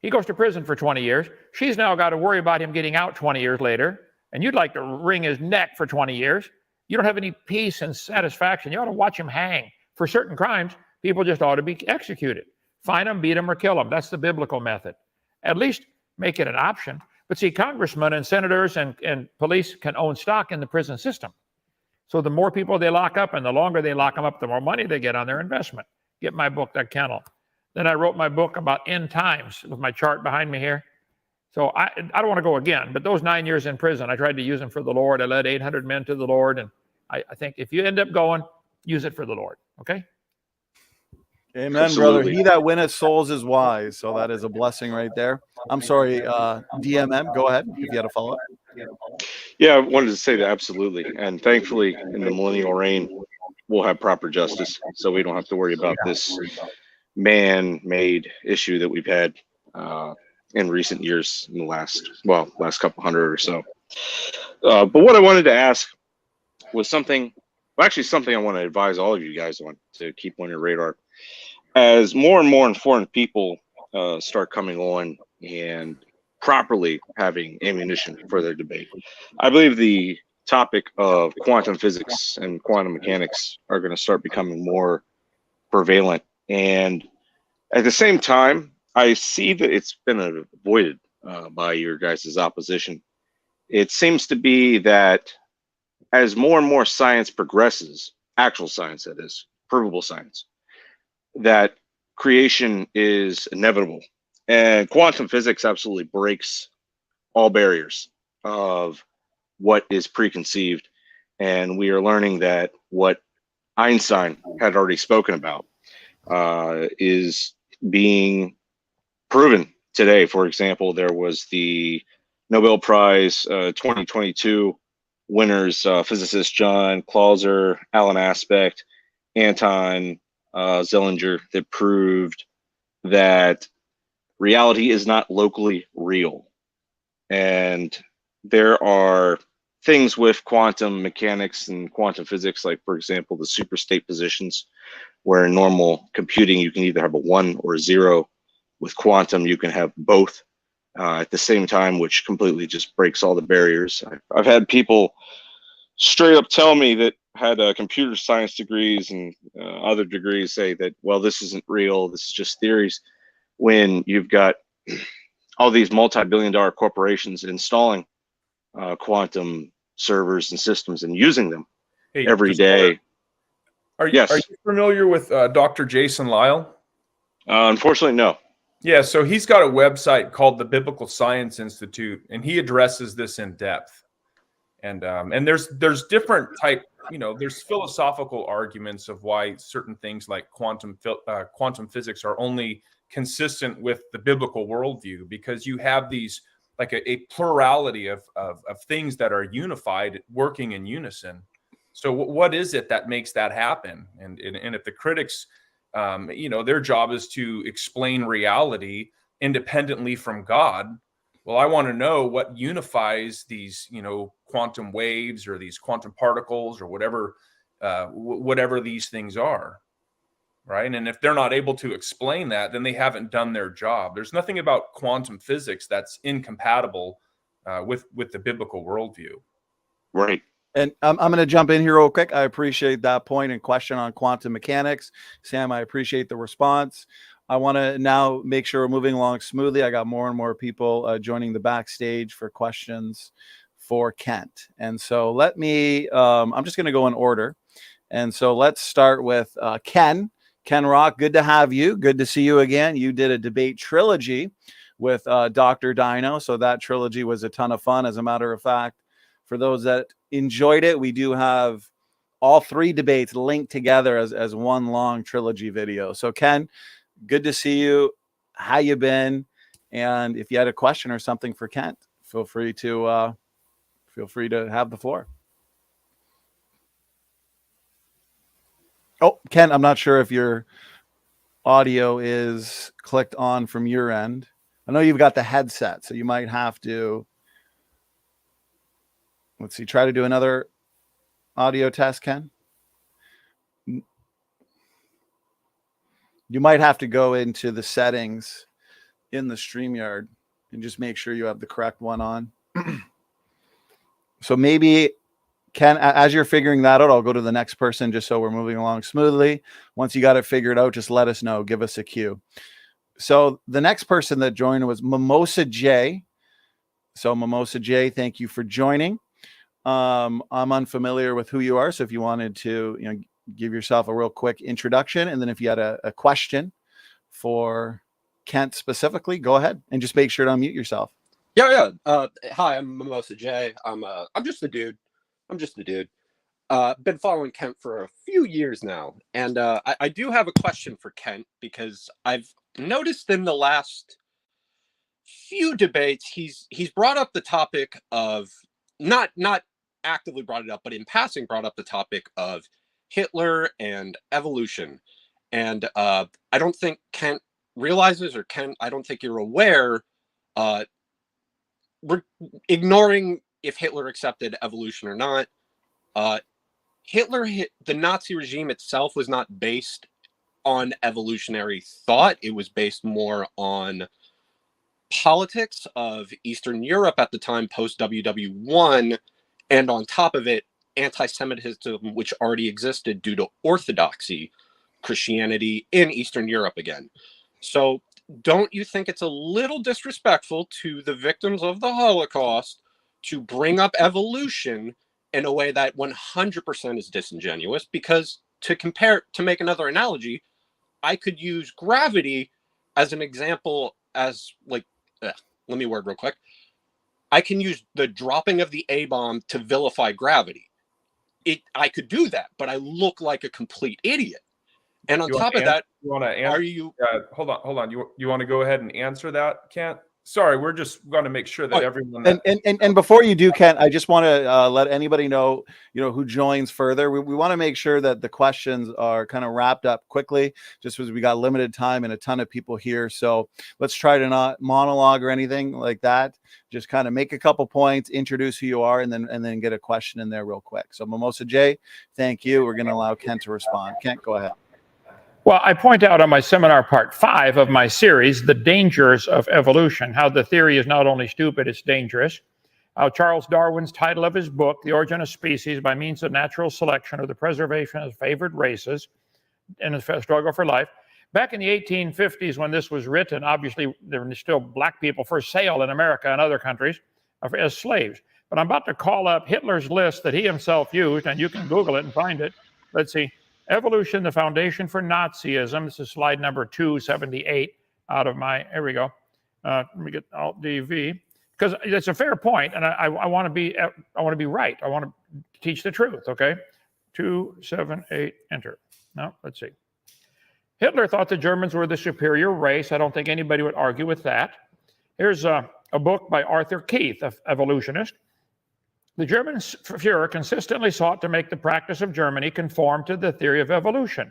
he goes to prison for 20 years. She's now got to worry about him getting out 20 years later, and you'd like to wring his neck for 20 years. You don't have any peace and satisfaction. You ought to watch him hang. For certain crimes, people just ought to be executed. Fine them, beat them, or kill them. That's the biblical method. At least make it an option. But see, congressmen and senators and police can own stock in the prison system. So the more people they lock up and the longer they lock them up, the more money they get on their investment. Get my book, The Kennel. Then I wrote my book about end times with my chart behind me here. So I don't want to go again, but those 9 years in prison, I tried to use them for the Lord. I led 800 men to the Lord. And I think if you end up going, use it for the Lord. Okay? Amen, absolutely, brother. He that winneth souls is wise. So that is a blessing right there. I'm sorry, DMM, go ahead if you had a follow-up. Yeah, I wanted to say that absolutely. And thankfully, in the millennial reign, we'll have proper justice. So we don't have to worry about this man-made issue that we've had in recent years, in the last couple hundred or so. But what I wanted to ask was something I want to advise all of you guys on to keep on your radar. As more and more informed people start coming on and properly having ammunition for their debate, I believe the topic of quantum physics and quantum mechanics are going to start becoming more prevalent. And at the same time, I see that it's been avoided by your guys' opposition. It seems to be that as more and more science progresses, actual science that is, provable science, that creation is inevitable. And quantum physics absolutely breaks all barriers of what is preconceived. And we are learning that what Einstein had already spoken about is being proven today. For example, there was the Nobel Prize 2022 winners, physicist John Clauser, Alan Aspect, Anton Zellinger, that proved that reality is not locally real. And there are things with quantum mechanics and quantum physics, like, for example, the superstate positions, where in normal computing you can either have a 1 or a 0. With quantum, you can have both at the same time, which completely just breaks all the barriers. I've had people straight up tell me that had computer science degrees and other degrees say that, well, this isn't real, this is just theories, when you've got all these multi-billion-dollar corporations installing quantum servers and systems and using them every day. Are you familiar with Dr. Jason Lyle? Unfortunately, no. Yeah, so he's got a website called the Biblical Science Institute, and he addresses this in depth. And there's different type, there's philosophical arguments of why certain things like quantum physics are only consistent with the biblical worldview, because you have these like a plurality of things that are unified, working in unison. So what is it that makes that happen? And if the critics, their job is to explain reality independently from God, well, I want to know what unifies these, quantum waves or these quantum particles or whatever these things are, right? And if they're not able to explain that, then they haven't done their job. There's nothing about quantum physics that's incompatible with the biblical worldview. Right. And I'm going to jump in here real quick. I appreciate that point and question on quantum mechanics. Sam, I appreciate the response. I want to now make sure we're moving along smoothly. I got more and more people joining the backstage for questions for Kent. And so let me, I'm just going to go in order. And so let's start with Ken. Ken Rock, good to have you. Good to see you again. You did a debate trilogy with Dr. Dino. So that trilogy was a ton of fun. As a matter of fact, for those that enjoyed it, we do have all 3 debates linked together as one long trilogy video. So Ken, good to see you. How you been? And if you had a question or something for Kent, feel free to have the floor. Oh, Ken, I'm not sure if your audio is clicked on from your end. I know you've got the headset, so you might have to. Let's see. Try to do another audio test, Ken. You might have to go into the settings in the StreamYard and just make sure you have the correct one on. So maybe, Ken, as you're figuring that out, I'll go to the next person just so we're moving along smoothly. Once you got it figured out, just let us know. Give us a cue. So the next person that joined was Mimosa J. So Mimosa J, thank you for joining. I'm unfamiliar with who you are, so if you wanted to, give yourself a real quick introduction, and then if you had a question for Kent specifically, go ahead and just make sure to unmute yourself. Yeah. Hi, I'm Mimosa J. I'm just a dude. Been following Kent for a few years now, and I do have a question for Kent, because I've noticed in the last few debates, he's brought up the topic of not actively brought it up, but in passing brought up the topic of Hitler and evolution. And I don't think Kent realizes, or Kent, I don't think you're aware, we're ignoring if Hitler accepted evolution or not. The Nazi regime itself was not based on evolutionary thought. It was based more on politics of Eastern Europe at the time, post WW1, and on top of it, anti-Semitism, which already existed due to Orthodoxy Christianity in Eastern Europe again. So don't you think it's a little disrespectful to the victims of the Holocaust to bring up evolution in a way that 100% is disingenuous? Because to make another analogy, I could use gravity as an example, as like, let me word real quick. I can use the dropping of the A-bomb to vilify gravity. I could do that, but I look like a complete idiot. And on top of that, are you? Hold on. You want to go ahead and answer that, Kent? Sorry, we're just going to make sure that everyone. And before you do, Kent, I just want to let anybody know, who joins further. We want to make sure that the questions are kind of wrapped up quickly, just because we got limited time and a ton of people here. So let's try to not monologue or anything like that. Just kind of make a couple points, introduce who you are, and then get a question in there real quick. So Mimosa J, thank you. We're going to allow Kent to respond. Kent, go ahead. Well, I point out on my seminar part 5 of my series, The Dangers of Evolution, how the theory is not only stupid, it's dangerous. Charles Darwin's title of his book, The Origin of Species by Means of Natural Selection or the Preservation of Favored Races in the Struggle for Life. Back in the 1850s when this was written, obviously there were still black people for sale in America and other countries as slaves. But I'm about to call up Hitler's list that he himself used, and you can Google it and find it. Let's see. Evolution, the Foundation for Nazism. This is slide number 278 out of my, here we go. Let me get Alt DV, because it's a fair point, and I want to be right. I want to teach the truth, okay? 278, enter. Now, let's see. Hitler thought the Germans were the superior race. I don't think anybody would argue with that. Here's a book by Arthur Keith, an evolutionist. The German Führer consistently sought to make the practice of Germany conform to the theory of evolution.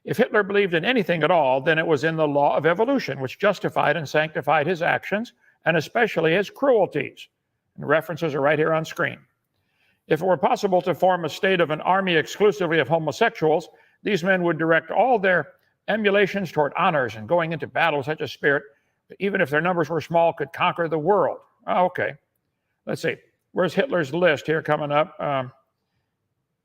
If Hitler believed in anything at all, then it was in the law of evolution, which justified and sanctified his actions, and especially his cruelties. And the references are right here on screen. If it were possible to form a state of an army exclusively of homosexuals, these men would direct all their emulations toward honors and going into battle with such a spirit, that even if their numbers were small, could conquer the world. Oh, okay, let's see. Where's Hitler's list here coming up?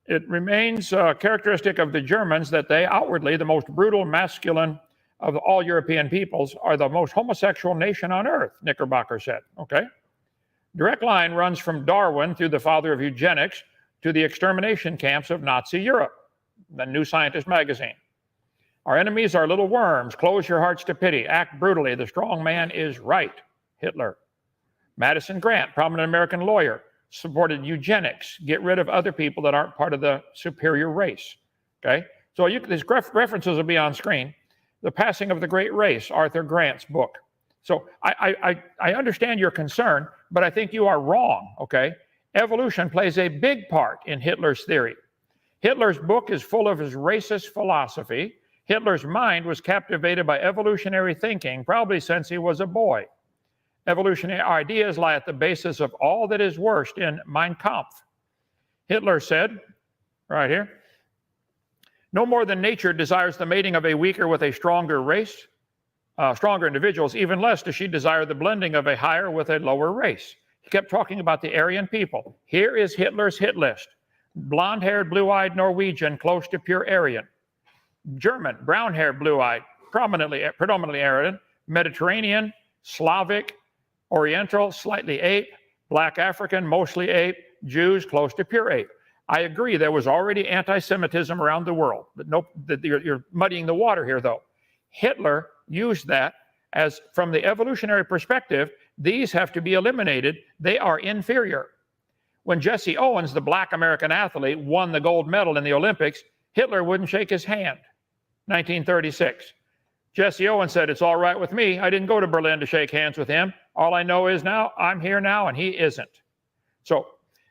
It remains characteristic of the Germans that they outwardly, the most brutal, masculine of all European peoples, are the most homosexual nation on earth, Knickerbocker said. Okay. Direct line runs from Darwin through the father of eugenics to the extermination camps of Nazi Europe, the New Scientist magazine. Our enemies are little worms. Close your hearts to pity. Act brutally. The strong man is right. Hitler. Madison Grant, prominent American lawyer, supported eugenics. Get rid of other people that aren't part of the superior race. Okay? So these references will be on screen. The Passing of the Great Race, Arthur Grant's book. So I understand your concern, but I think you are wrong, okay? Evolution plays a big part in Hitler's theory. Hitler's book is full of his racist philosophy. Hitler's mind was captivated by evolutionary thinking, probably since he was a boy. Evolutionary ideas lie at the basis of all that is worst in Mein Kampf. Hitler said, right here, no more than nature desires the mating of a weaker with a stronger race, stronger individuals, even less does she desire the blending of a higher with a lower race. He kept talking about the Aryan people. Here is Hitler's hit list. Blonde-haired, blue-eyed Norwegian, close to pure Aryan. German, brown-haired, blue-eyed, predominantly Aryan. Mediterranean, Slavic, Oriental, slightly ape, Black African, mostly ape, Jews, close to pure ape. I agree there was already anti-Semitism around the world. But you're muddying the water here, though. Hitler used that as, from the evolutionary perspective, these have to be eliminated. They are inferior. When Jesse Owens, the black American athlete, won the gold medal in the Olympics, Hitler wouldn't shake his hand. 1936. Jesse Owens said, it's all right with me. I didn't go to Berlin to shake hands with him. All I know is now I'm here now and he isn't. So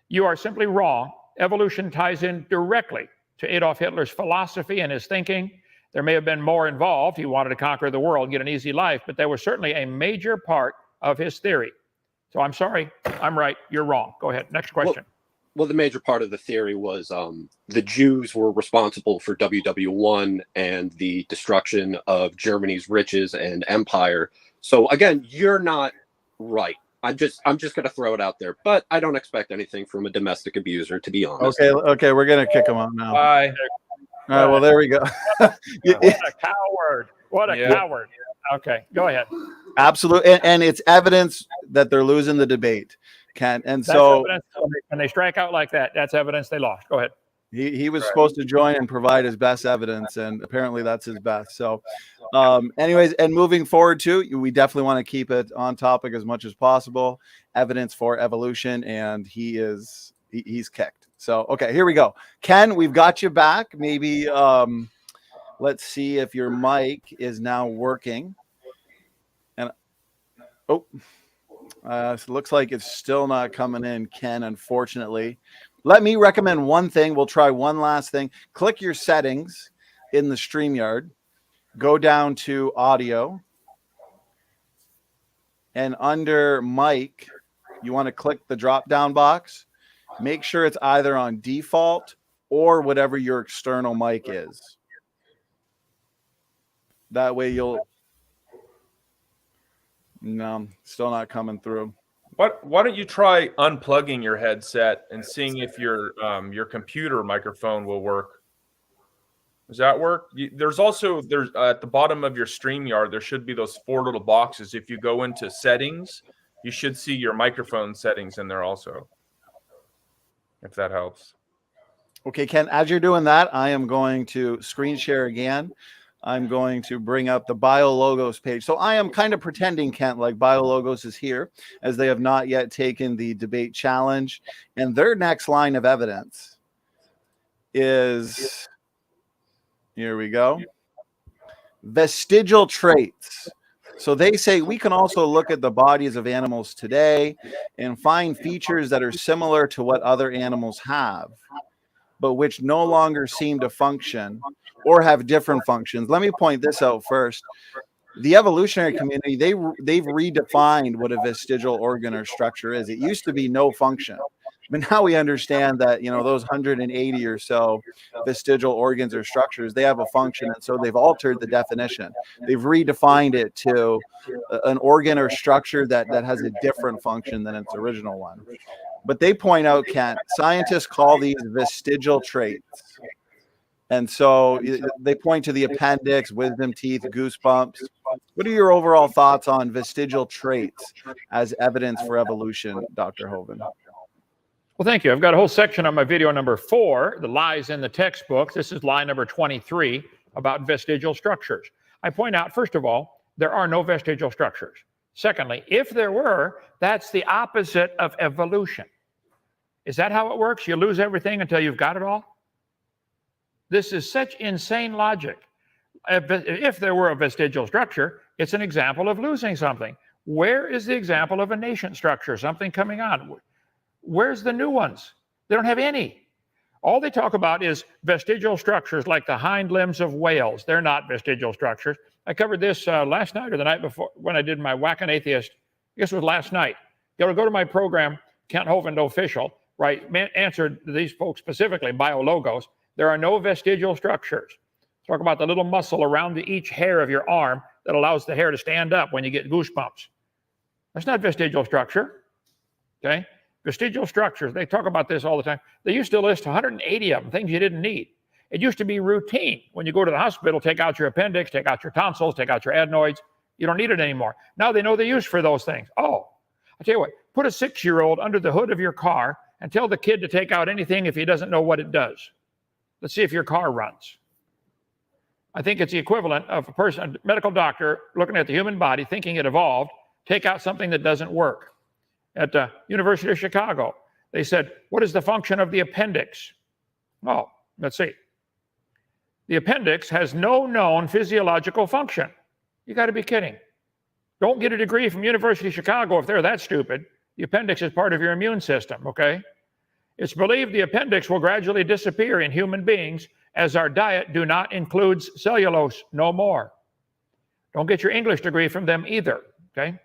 you are simply wrong. Evolution ties in directly to Adolf Hitler's philosophy and his thinking. There may have been more involved. He wanted to conquer the world, get an easy life, but there was certainly a major part of his theory. So I'm sorry, I'm right, you're wrong. Go ahead, next question. Well, the major part of the theory was the Jews were responsible for WW1 and the destruction of Germany's riches and empire. So again, you're not right. I'm just going to throw it out there, but I don't expect anything from a domestic abuser, to be honest. Okay, we're gonna kick him out now. Bye. All right, well, there we go. What a coward. What a coward. Okay, go ahead. Absolutely, and it's evidence that they're losing the debate, Kent. And That's so evidence. When they strike out like that, that's evidence they lost. Go ahead. he was supposed to join and provide his best evidence, and apparently that's his best. So anyways, and moving forward too, we definitely want to keep it on topic as much as possible. Evidence for evolution, and he's kicked. So okay, here we go. Ken, we've got you back. Maybe let's see if your mic is now working. And it looks like it's still not coming in, Ken, unfortunately. Let me recommend one thing. We'll try one last thing. Click your settings in the StreamYard. Go down to audio. And under mic, you want to click the drop-down box. Make sure it's either on default or whatever your external mic is. That way you'll... No, still not coming through. Why don't you try unplugging your headset and seeing if your computer microphone will work? Does that work? There's at the bottom of your StreamYard, there should be those 4 little boxes. If you go into settings, you should see your microphone settings in there also, if that helps. Okay, Ken, as you're doing that, I am going to screen share again. I'm going to bring up the BioLogos page. So I am kind of pretending, Kent, like BioLogos is here, as they have not yet taken the debate challenge. And their next line of evidence is, here we go, vestigial traits. So they say we can also look at the bodies of animals today and find features that are similar to what other animals have, but which no longer seem to function or have different functions. Let me point this out first. The evolutionary community, they've redefined what a vestigial organ or structure is. It used to be no function, but now we understand that, those 180 or so vestigial organs or structures, they have a function, and so they've altered the definition. They've redefined it to an organ or structure that has a different function than its original one. But they point out, Kent, scientists call these vestigial traits. And so they point to the appendix, wisdom teeth, goosebumps. What are your overall thoughts on vestigial traits as evidence for evolution, Dr. Hovind? Well, thank you. I've got a whole section on my video number 4, the lies in the textbooks. This is lie number 23 about vestigial structures. I point out, first of all, there are no vestigial structures. Secondly, if there were, that's the opposite of evolution. Is that how it works? You lose everything until you've got it all? This is such insane logic. If there were a vestigial structure, it's an example of losing something. Where is the example of a nascent structure, something coming on? Where's the new ones? They don't have any. All they talk about is vestigial structures like the hind limbs of whales. They're not vestigial structures. I covered this last night or the night before when I did my Whack an Atheist. I guess it was last night. Go to my program, Kent Hovind Official, right? Answered these folks specifically, BioLogos. There are no vestigial structures. Talk about the little muscle around each hair of your arm that allows the hair to stand up when you get goosebumps. That's not vestigial structure, okay? Vestigial structures, they talk about this all the time. They used to list 180 of them, things you didn't need. It used to be routine. When you go to the hospital, take out your appendix, take out your tonsils, take out your adenoids. You don't need it anymore. Now they know the use for those things. Oh, I'll tell you what, put a 6-year-old under the hood of your car and tell the kid to take out anything if he doesn't know what it does. Let's see if your car runs. I think it's the equivalent of a medical doctor looking at the human body, thinking it evolved, take out something that doesn't work. At the University of Chicago, they said, what is the function of the appendix? Oh, let's see. The appendix has no known physiological function. You got to be kidding. Don't get a degree from University of Chicago if they're that stupid. The appendix is part of your immune system, okay? It's believed the appendix will gradually disappear in human beings as our diet do not include cellulose no more. Don't get your English degree from them either, okay?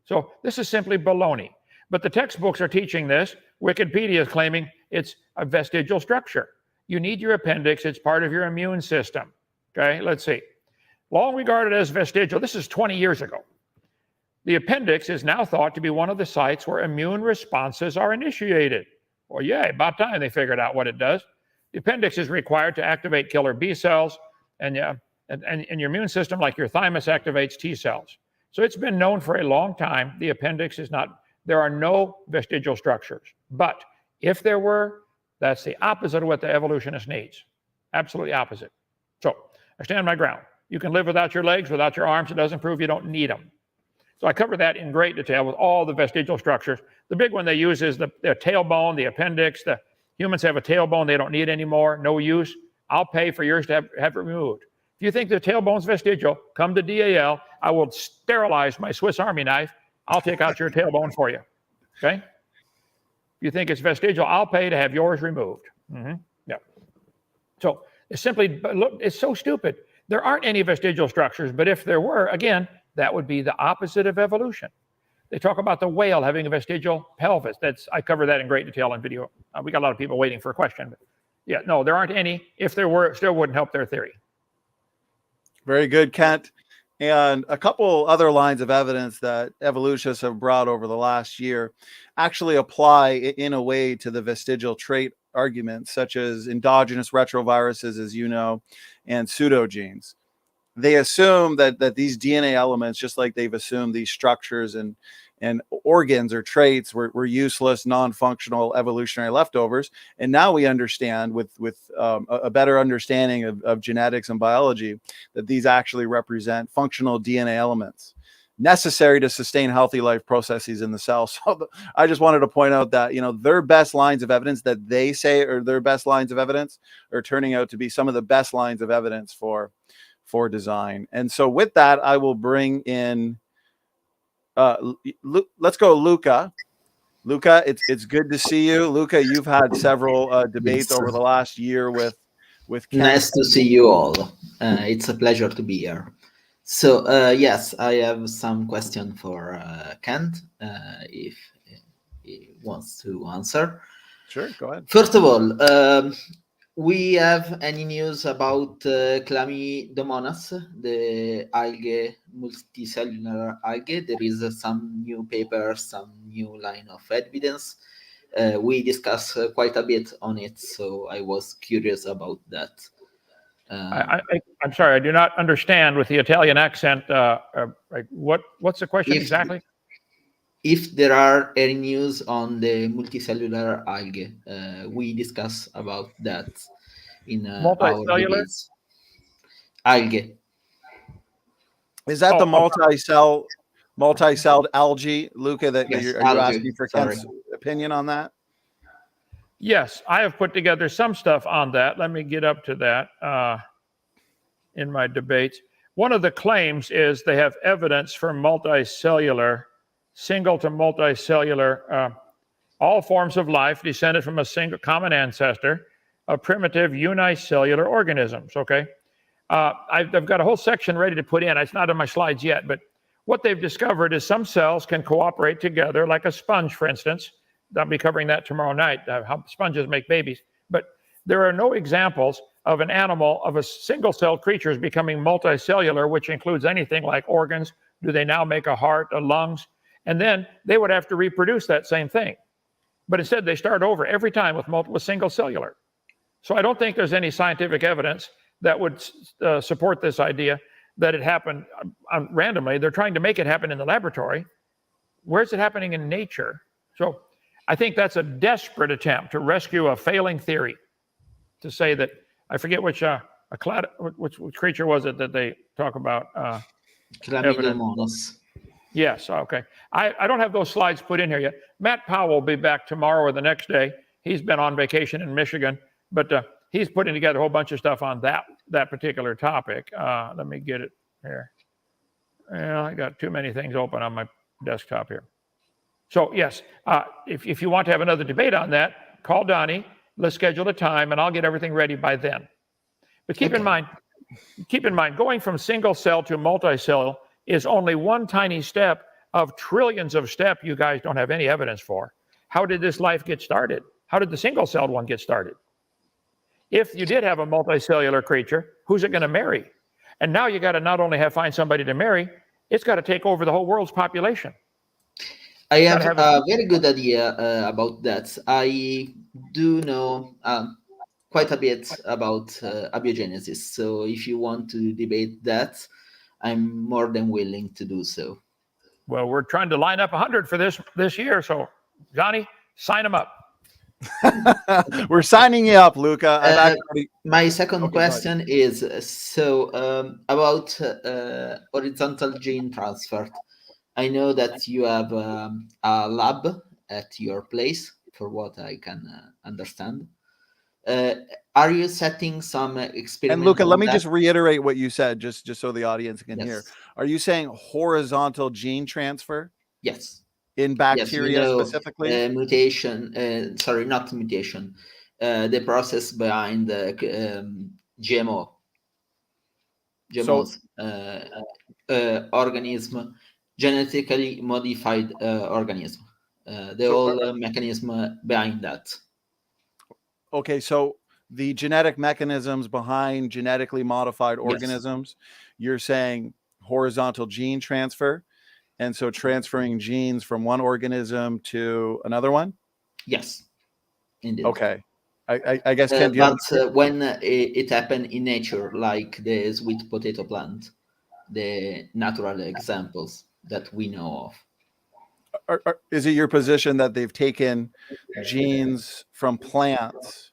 So this is simply baloney. But the textbooks are teaching this. Wikipedia is claiming it's a vestigial structure. You need your appendix. It's part of your immune system, okay? Let's see. Long regarded as vestigial, this is 20 years ago. The appendix is now thought to be one of the sites where immune responses are initiated. Well, yeah, about time they figured out what it does. The appendix is required to activate killer B cells, and your immune system, like your thymus, activates T cells. So it's been known for a long time the appendix is not, there are no vestigial structures. But if there were, that's the opposite of what the evolutionist needs. Absolutely opposite. So I stand my ground. You can live without your legs, without your arms. It doesn't prove you don't need them. So I cover that in great detail with all the vestigial structures. The big one they use is the tailbone, the appendix. The humans have a tailbone they don't need anymore, no use. I'll pay for yours to have it removed. If you think the tailbone's vestigial, come to DAL. I will sterilize my Swiss Army knife. I'll take out your tailbone for you, okay? If you think it's vestigial, I'll pay to have yours removed. Yeah. So it's simply, look, it's so stupid. There aren't any vestigial structures, but if there were, again, that would be the opposite of evolution. They talk about the whale having a vestigial pelvis. I cover that in great detail in video. We got a lot of people waiting for a question. But yeah, no, there aren't any. If there were, it still wouldn't help their theory. Very good, Kent. And a couple other lines of evidence that evolutionists have brought over the last year actually apply in a way to the vestigial trait arguments, such as endogenous retroviruses, as you know, and pseudogenes. They assume that these DNA elements, just like they've assumed these structures and organs or traits were useless, non-functional evolutionary leftovers. And now we understand with a better understanding of genetics and biology that these actually represent functional DNA elements necessary to sustain healthy life processes in the cell. So I just wanted to point out that, you know, their best lines of evidence that they say are their best lines of evidence are turning out to be some of the best lines of evidence for design. And so with that, I will bring in let's go Luca. Luca, it's good to see you. Luca, you've had several debates over the last year with Kent. Nice to see you all. It's a pleasure to be here. So yes, I have some question for Kent, if he wants to answer. Sure, go ahead. First of all, we have any news about Chlamydomonas, the algae, multicellular algae? There is some new paper, some new line of evidence. We discussed quite a bit on it, so I was curious about that. I'm sorry, I do not understand with the Italian accent. What's the question exactly? If there are any news on the multicellular algae, we discuss about that in our debates. Algae. Is that the multi-celled algae, Luca? That yes, are you asking for Kent's opinion on that? Yes, I have put together some stuff on that. Let me get up to that in my debates. One of the claims is they have evidence for multicellular, single to multicellular, all forms of life descended from a single common ancestor of primitive unicellular organisms, okay? I've got a whole section ready to put in. It's not on my slides yet, but what they've discovered is some cells can cooperate together, like a sponge, for instance. I'll be covering that tomorrow night, how sponges make babies. But there are no examples of an animal, of a single-celled creatures becoming multicellular, which includes anything like organs. Do they now make a heart, a lungs? And then they would have to reproduce that same thing. But instead, they start over every time with single cellular. So I don't think there's any scientific evidence that would support this idea that it happened randomly. They're trying to make it happen in the laboratory. Where's it happening in nature? So I think that's a desperate attempt to rescue a failing theory, to say that, I forget which creature was it that they talk about? Chlamydomonas. Yes, okay. I don't have those slides put in here yet. Matt Powell will be back tomorrow or the next day. He's been on vacation in Michigan, but he's putting together a whole bunch of stuff on that particular topic. Let me get it here. I got too many things open on my desktop here. So yes, if you want to have another debate on that, call Donny. Let's schedule a time, and I'll get everything ready by then. But keep in mind, going from single cell to multi-cell is only one tiny step of trillions of steps you guys don't have any evidence for. How did this life get started? How did the single-celled one get started? If you did have a multicellular creature, who's it going to marry? And now you got to not only find somebody to marry, it's got to take over the whole world's population. I have a very good idea about that. I do know quite a bit about abiogenesis. So if you want to debate that, I'm more than willing to do so. Well, we're trying to line up 100 for this year. So, Johnny, sign them up. We're signing you up, Luca. My second question is about horizontal gene transfer. I know that you have a lab at your place, for what I can understand. Are you setting some experiments? And Luca, let me just reiterate what you said, just so the audience can hear. Are you saying horizontal gene transfer? Yes. In bacteria specifically? Mutation, sorry, not mutation. The process behind GMOs, organism, genetically modified organism. The whole mechanism behind that. Okay, so the genetic mechanisms behind genetically modified organisms, you're saying horizontal gene transfer, and so transferring genes from one organism to another one? Yes, indeed. Okay. I guess, Ken, but when it happened in nature, like the sweet potato plant, the natural examples that we know of. Is it your position that they've taken genes from plants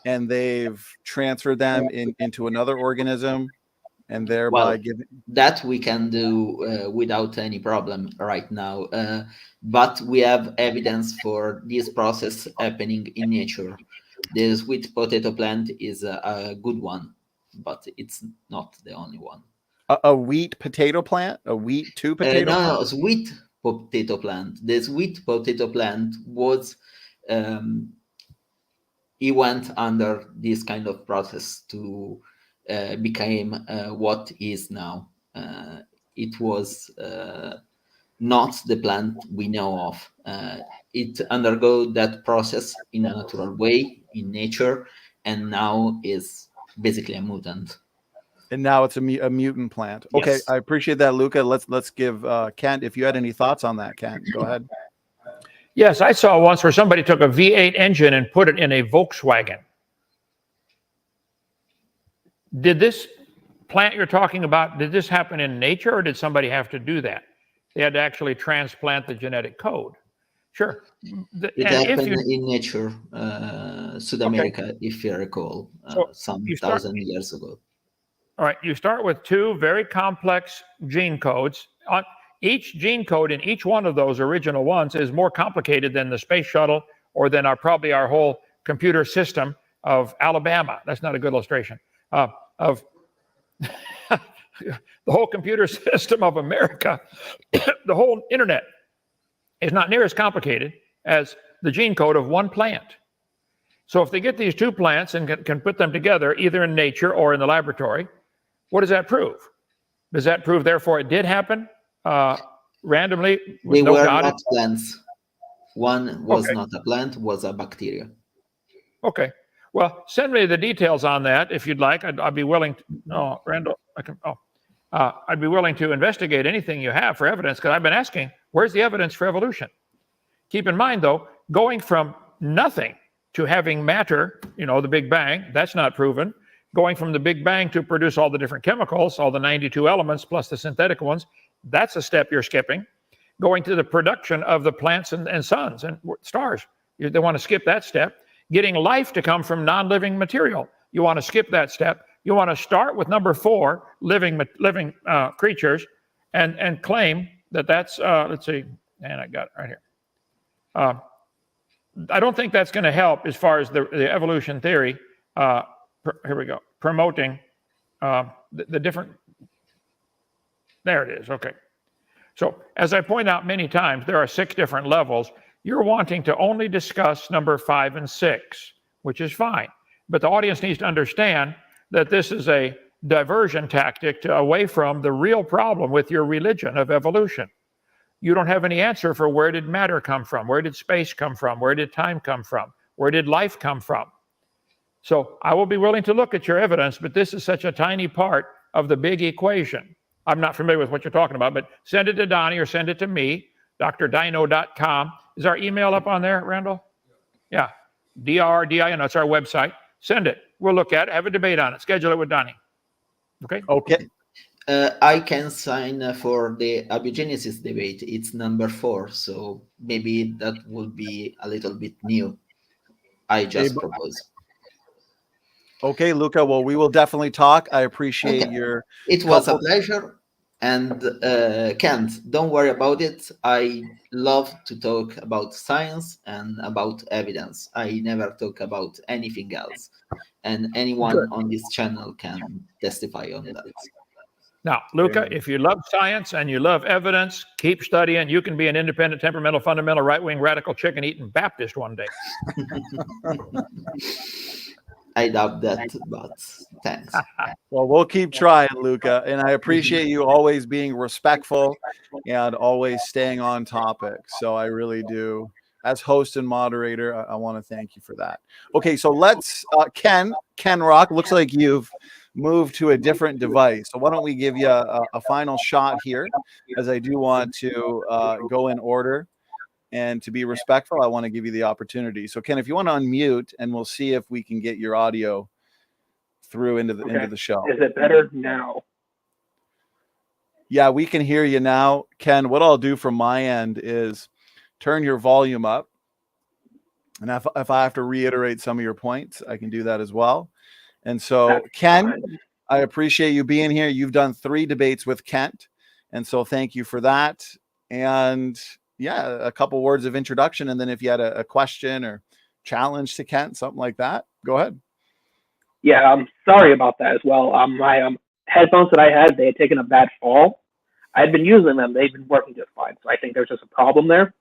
and they've transferred them into another organism, and thereby giving that we can do without any problem right now? But we have evidence for this process happening in nature. The sweet potato plant is a good one, but it's not the only one. A wheat potato plant? A wheat two potato plant? No, sweet potato plant. The sweet potato plant was, he went under this kind of process to become what is now. It was not the plant we know of. It undergo that process in a natural way in nature, and now is basically a mutant. And now it's a mutant plant. Yes. Okay, I appreciate that, Luca. Let's give Kent, if you had any thoughts on that, Kent, go ahead. Yes, I saw once where somebody took a V8 engine and put it in a Volkswagen. Did this plant you're talking about, did this happen in nature, or did somebody have to do that? They had to actually transplant the genetic code. Sure. It happened in nature, South America, if you recall, some 1,000 years ago. All right, you start with two very complex gene codes. Each gene code in each one of those original ones is more complicated than the space shuttle or than probably our whole computer system of Alabama. That's not a good illustration. Of the whole computer system of America, the whole internet is not near as complicated as the gene code of one plant. So if they get these two plants and can put them together, either in nature or in the laboratory, what does that prove? Does that prove, therefore, it did happen randomly? They were not plants. One was not a plant, was a bacteria. Okay. Well, send me the details on that if you'd like. I'd be willing to. No, Randall, I'd be willing to investigate anything you have for evidence, because I've been asking, where's the evidence for evolution? Keep in mind, though, going from nothing to having matter, the Big Bang, that's not proven. Going from the Big Bang to produce all the different chemicals, all the 92 elements plus the synthetic ones, that's a step you're skipping. Going to the production of the plants and suns and stars, they want to skip that step. Getting life to come from non-living material, you want to skip that step. You want to start with number 4, living creatures, and claim that's, let's see, and I got it right here. I don't think that's going to help as far as the evolution theory. Here we go. Promoting the different. There it is. Okay. So as I point out many times, there are 6 different levels. You're wanting to only discuss number 5 and 6, which is fine. But the audience needs to understand that this is a diversion tactic away from the real problem with your religion of evolution. You don't have any answer for where did matter come from? Where did space come from? Where did time come from? Where did life come from? So I will be willing to look at your evidence, but this is such a tiny part of the big equation. I'm not familiar with what you're talking about, but send it to Donny or send it to me, drdino.com. Is our email up on there, Randall? Yeah, DRDINO, that's our website. Send it. We'll look at it, have a debate on it, schedule it with Donny. Okay? Okay. I can sign for the abiogenesis debate. It's number 4, so maybe that would be a little bit new. I just propose. Okay, Luca. Well, we will definitely talk. I appreciate your. It was a pleasure. And Kent, don't worry about it. I love to talk about science and about evidence. I never talk about anything else. And anyone on this channel can testify on that. Now, Luca, if you love science and you love evidence, keep studying. You can be an independent, temperamental, fundamental, right-wing, radical, chicken-eating Baptist one day. I doubt that, but thanks. Well, we'll keep trying, Luca. And I appreciate you always being respectful and always staying on topic. So I really do. As host and moderator, I want to thank you for that. Okay, so let's, Ken Rock, looks like you've moved to a different device. So why don't we give you a final shot here, as I do want to go in order. And to be respectful, I want to give you the opportunity. So, Ken, if you want to unmute, and we'll see if we can get your audio through into the show. Is it better now? Yeah, we can hear you now. Ken, what I'll do from my end is turn your volume up. And if I have to reiterate some of your points, I can do that as well. And so, that's Ken, fine. I appreciate you being here. You've done 3 debates with Kent. And so thank you for that. And yeah, a couple words of introduction, and then if you had a question or challenge to Kent, something like that, go ahead. Yeah, I'm sorry about that as well. My headphones that I had, they had taken a bad fall. I had been using them; they've been working just fine. So I think there's just a problem there.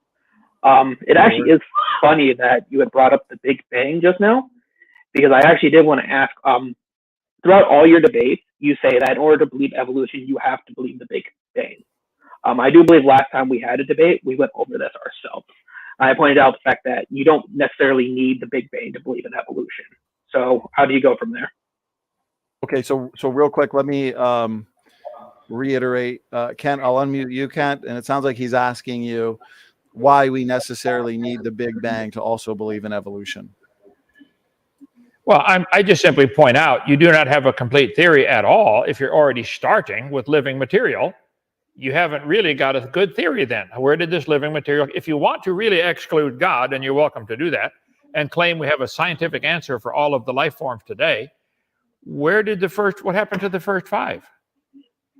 It actually is funny that you had brought up the Big Bang just now, because I actually did want to ask. Throughout all your debates, you say that in order to believe evolution, you have to believe the Big Bang. I do believe last time we had a debate, we went over this ourselves. I pointed out the fact that you don't necessarily need the Big Bang to believe in evolution. So how do you go from there? Okay, so real quick, let me reiterate. Kent, I'll unmute you, Kent, and it sounds like he's asking you why we necessarily need the Big Bang to also believe in evolution. Well, I just simply point out you do not have a complete theory at all if you're already starting with living material. You haven't really got a good theory then. Where did this living material? If you want to really exclude God, and you're welcome to do that, and claim we have a scientific answer for all of the life forms today, what happened to the first 5?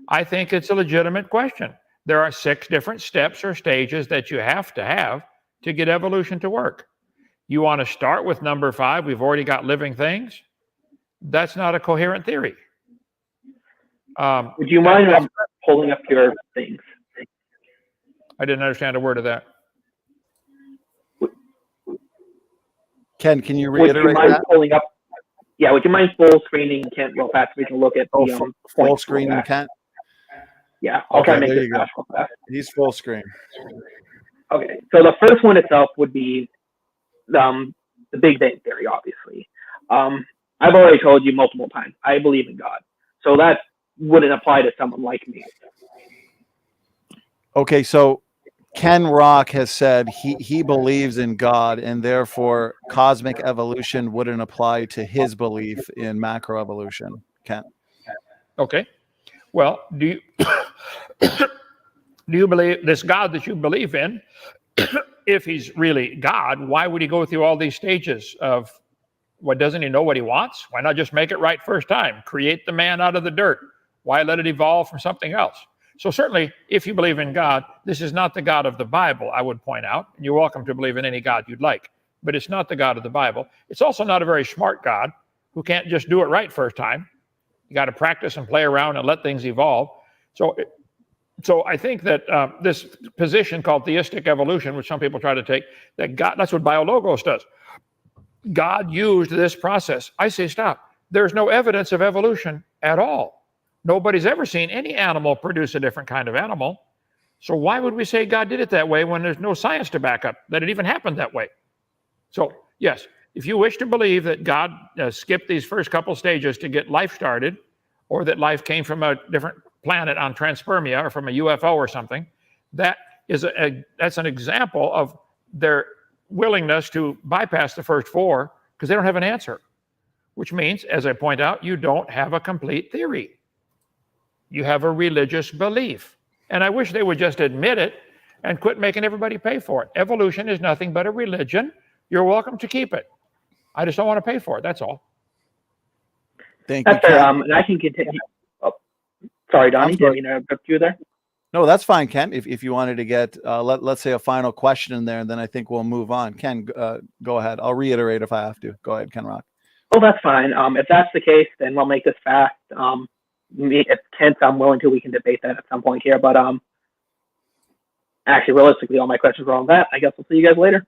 I think it's a legitimate question. There are 6 different steps or stages that you have to get evolution to work. You want to start with number 5, we've already got living things? That's not a coherent theory. Would you mind pulling up your things? I didn't understand a word of that. Ken, can you reiterate would you mind that? Pulling up? Yeah, would you mind full screening Kent real fast so we can look at the full screening Kent? Yeah, I'll try to make this fast real fast. He's full screen. Okay, so the first one itself would be the Big Bang Theory, obviously. I've already told you multiple times, I believe in God. So that wouldn't apply to someone like me. Okay, so Ken Rock has said he believes in God, and therefore cosmic evolution wouldn't apply to his belief in macroevolution. Ken. Okay. Well, do you believe this God that you believe in? If he's really God, why would he go through all these stages of doesn't he know what he wants? Why not just make it right first time? Create the man out of the dirt. Why let it evolve from something else? So certainly, if you believe in God, this is not the God of the Bible, I would point out. And you're welcome to believe in any God you'd like. But it's not the God of the Bible. It's also not a very smart God who can't just do it right first time. You got to practice and play around and let things evolve. So So I think that this position called theistic evolution, which some people try to take, that God, that's what biologos does. God used this process. I say stop. There's no evidence of evolution at all. Nobody's ever seen any animal produce a different kind of animal. So why would we say God did it that way when there's no science to back up that it even happened that way? So yes, if you wish to believe that God skipped these first couple stages to get life started, or that life came from a different planet on transpermia or from a UFO or something, that's an example of their willingness to bypass the first four because they don't have an answer, which means, as I point out, you don't have a complete theory. You have a religious belief. And I wish they would just admit it and quit making everybody pay for it. Evolution is nothing but a religion. You're welcome to keep it. I just don't want to pay for it. That's all. Thank you. That's fair. And I can continue. Oh, sorry, Donny. Didn't mean to interrupt you there. No, that's fine, Ken. If you wanted to get, let's say, a final question in there, and then I think we'll move on. Ken, go ahead. I'll reiterate if I have to. Go ahead, Ken Rock. Oh, that's fine. If that's the case, then we'll make this fast. If Kent, I'm willing to, we can debate that at some point here. But actually, realistically, all my questions were on that. I guess we'll see you guys later.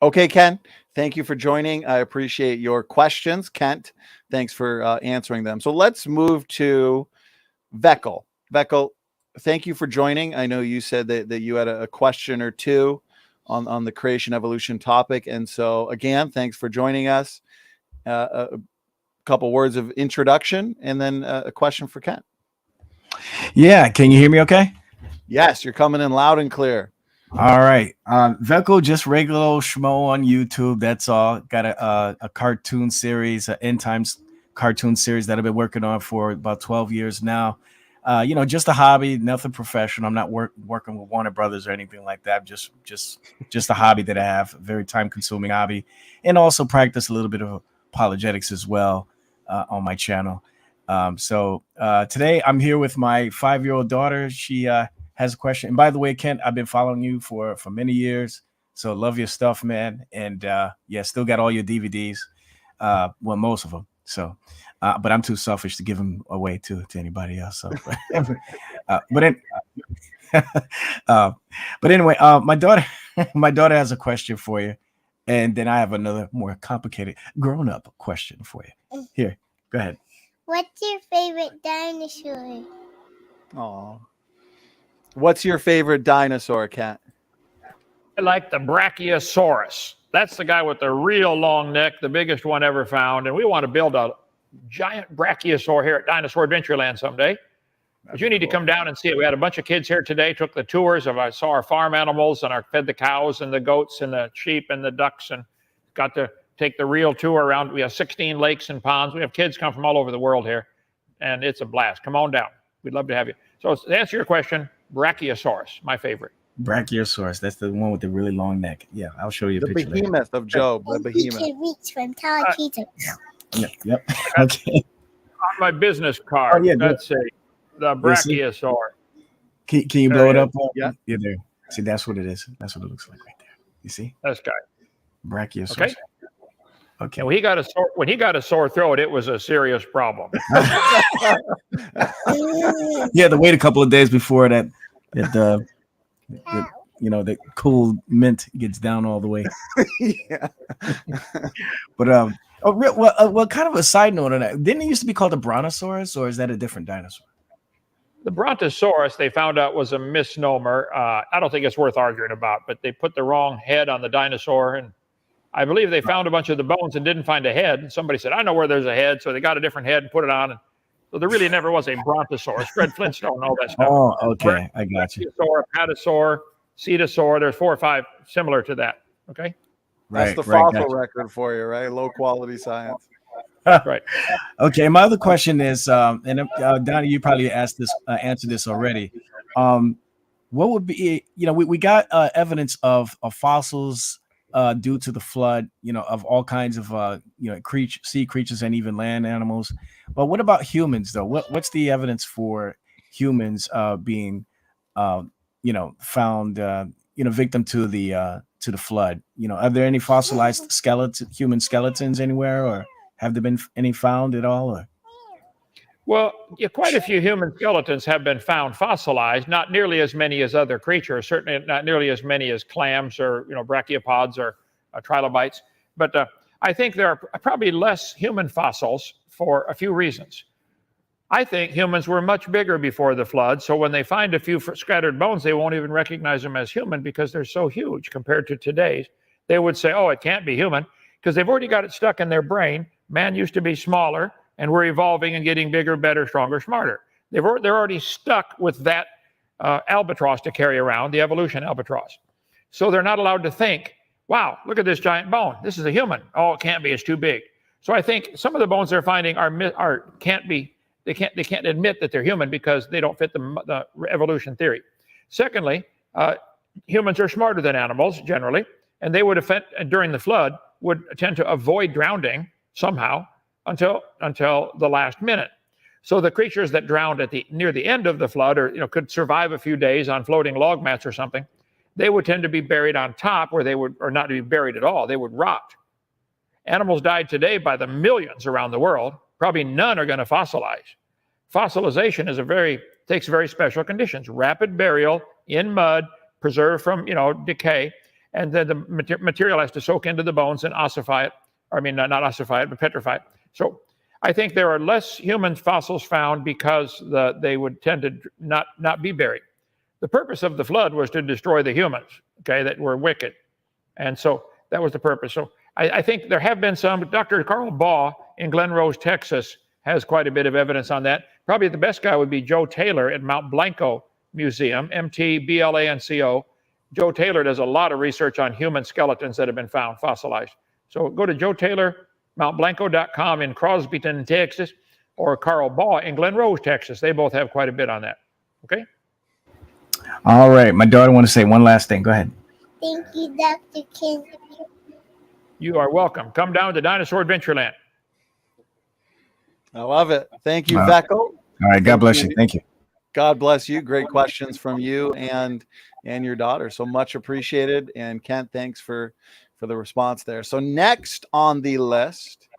Okay, Ken. Thank you for joining. I appreciate your questions. Kent, thanks for answering them. So let's move to Veckel. Veckel, thank you for joining. I know you said that you had a question or two on the creation evolution topic. And so again, thanks for joining us. A couple words of introduction and then a question for Kent. Yeah. Can you hear me okay? Yes, you're coming in loud and clear. All right. Veckel, just regular old schmo on YouTube. That's all. Got a cartoon series, an end times cartoon series that I've been working on for about 12 years now. Just a hobby, nothing professional. I'm not working with Warner Brothers or anything like that. Just a hobby that I have, a very time consuming hobby, and also practice a little bit of apologetics as well on my channel. So today I'm here with my 5-year-old daughter. She has a question. And by the way, Kent, I've been following you for many years. So love your stuff, man. And still got all your DVDs. Well, most of them. So, but I'm too selfish to give them away to anybody else. So, but anyway, my daughter has a question for you, and then I have another more complicated grown-up question for you. Here, go ahead. What's your favorite dinosaur? Oh, what's your favorite dinosaur, Cat? I like the Brachiosaurus. That's the guy with the real long neck, the biggest one ever found. And we want to build a giant brachiosaur here at Dinosaur Adventureland someday. But you need to come down and see it. We had a bunch of kids here today, took the tours I saw our farm animals and fed the cows and the goats and the sheep and the ducks and got to take the real tour around. We have 16 lakes and ponds. We have kids come from all over the world here, and it's a blast. Come on down. We'd love to have you. So to answer your question, Brachiosaurus, my favorite. Brachiosaurus, that's the one with the really long neck. Yeah, I'll show you a picture. The behemoth of Job, the behemoth. He can reach from Telecheetah. Yep. Okay. On my business card, that's the Brachiosaur. Can you blow it up? Yeah. Yeah, there. See, that's what it is. That's what it looks like right there. You see? This guy. Brachiosaurus. Okay. Okay. And when he got a sore throat, it was a serious problem. Yeah, to wait a couple of days before that the cool mint gets down all the way. Yeah. But well, kind of a side note on that. Didn't it used to be called the Brontosaurus, or is that a different dinosaur? The Brontosaurus, they found out, was a misnomer. I don't think it's worth arguing about, but they put the wrong head on the dinosaur, and I believe they found a bunch of the bones and didn't find a head. And somebody said, I know where there's a head. So they got a different head and put it on. And so there really never was a Brontosaurus. Fred Flintstone and all that stuff. Oh, okay. I got you. Apatosaur, Cetosaur. There's 4 or 5 similar to that. Okay. That's the fossil record for you, right? Low quality science. Right. Okay. My other question is, and Donny, you probably answered this already. What would be, we got evidence of fossils due to the flood, of all kinds of, sea creatures and even land animals. But what about humans, though? What's the evidence for humans being, found, victim to the flood? Are there any fossilized human skeletons anywhere, or have there been any found at all? Or? Well, yeah, quite a few human skeletons have been found fossilized, not nearly as many as other creatures, certainly not nearly as many as clams or brachiopods or trilobites. But I think there are probably less human fossils for a few reasons. I think humans were much bigger before the flood, so when they find a few scattered bones, they won't even recognize them as human because they're so huge compared to today's. They would say, oh, it can't be human, because they've already got it stuck in their brain. Man used to be smaller, and we're evolving and getting bigger, better, stronger, smarter. They're already stuck with that albatross to carry around, the evolution albatross. So they're not allowed to think, wow, look at this giant bone. This is a human. Oh, it can't be. It's too big. So I think some of the bones they're finding can't be. They can't admit that they're human because they don't fit the evolution theory. Secondly, humans are smarter than animals generally, and they would during the flood would tend to avoid drowning somehow until the last minute. So the creatures that drowned near the end of the flood, or could survive a few days on floating log mats or something, they would tend to be buried on top, or not to be buried at all. They would rot. Animals died today by the millions around the world. Probably none are going to fossilize. Fossilization takes very special conditions: rapid burial in mud, preserved from decay, and then the material has to soak into the bones and ossify it. I mean, not ossify it, but petrify it. So I think there are less human fossils found because they would tend to not be buried. The purpose of the flood was to destroy the humans, that were wicked, and so that was the purpose. So I think there have been some. Dr. Carl Baugh in Glen Rose, Texas, has quite a bit of evidence on that. Probably the best guy would be Joe Taylor at Mount Blanco Museum, MTBLANCO. Joe Taylor does a lot of research on human skeletons that have been found fossilized. So go to Joe Taylor, mountblanco.com in Crosbyton, Texas, or Carl Baugh in Glen Rose, Texas. They both have quite a bit on that. Okay? All right. My daughter wants to say one last thing. Go ahead. Thank you, Dr. King. You are welcome. Come down to Dinosaur Adventureland. I love it. Thank you, Wow. Vecco. All right. God bless you. Thank you. God bless you. Great questions from you and your daughter. So much appreciated. And Kent, thanks for the response there. So next on the list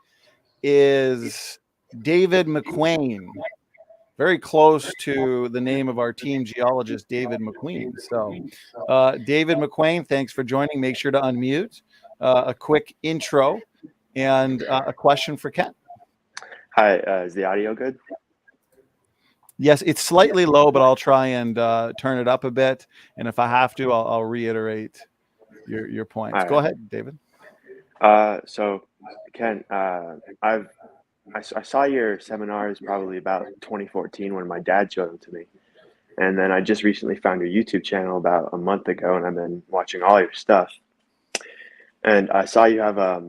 is David McQueen. Very close to the name of our team geologist, David McQueen. So David McQueen, thanks for joining. Make sure to unmute. A quick intro and a question for Kent. Hi, is the audio good? Yes, it's slightly low, but I'll try and turn it up a bit. And if I have to, I'll reiterate your points. Right. Go ahead, David. So, Ken, I saw your seminars probably about 2014 when my dad showed them to me. And then I just recently found your YouTube channel about a month ago, and I've been watching all your stuff. And I saw you have, I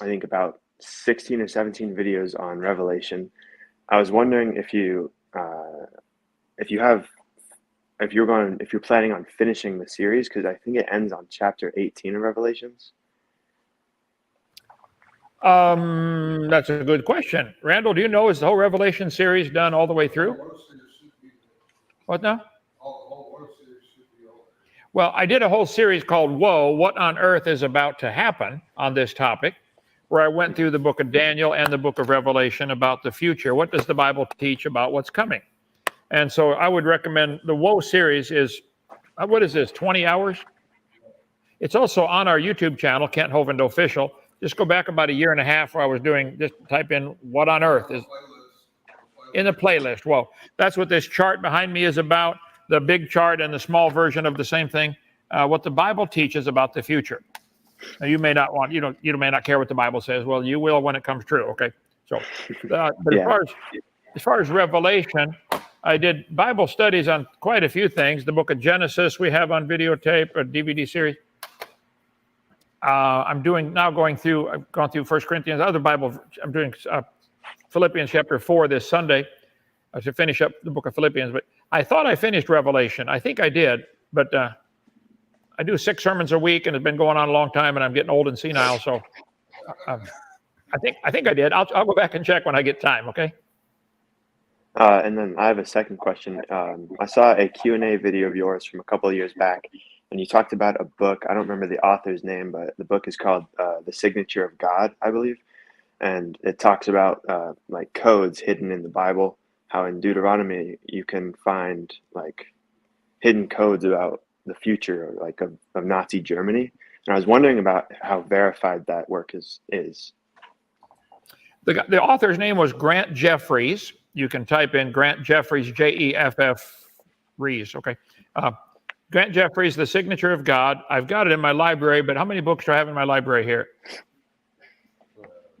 think, about 16 or 17 videos on Revelation. I was wondering if you're planning on finishing the series, because I think it ends on chapter 18 of Revelations. That's a good question. Randall, do you know, is the whole Revelation series done all the way through? What now? Well, I did a whole series called Woe, What on Earth is About to Happen on this topic, where I went through the book of Daniel and the book of Revelation about the future. What does the Bible teach about what's coming? And so I would recommend the Woe series is, what is this, 20 hours? It's also on our YouTube channel, Kent Hovind Official. Just go back about a year and a half where I was doing, just type in what on earth is in the playlist. Well, that's what this chart behind me is about, the big chart and the small version of the same thing, what the Bible teaches about the future. Now, you may not want, you may not care what the Bible says. Well, you will when it comes true. Okay. So, but Yeah. as far as Revelation, I did Bible studies on quite a few things. The book of Genesis we have on videotape, a DVD series. I've gone through 1 Corinthians, other Bible. I'm doing Philippians chapter 4 this Sunday to finish up the book of Philippians. But I thought I finished Revelation. I think I did, but I do 6 sermons a week, and it's been going on a long time, and I'm getting old and senile. So I think I did. I'll go back and check when I get time. Okay. And then I have a second question. I saw a Q&A video of yours from a couple of years back, and you talked about a book. I don't remember the author's name, but the book is called The Signature of God, I believe. And it talks about like codes hidden in the Bible. how in Deuteronomy you can find like hidden codes about the future, like of Nazi Germany. And I was wondering about how verified that work is. The author's name was Grant Jeffries. You can type in Grant Jeffries, Jeff Rees. Okay. Grant Jeffries, The Signature of God. I've got it in my library, but how many books do I have in my library here?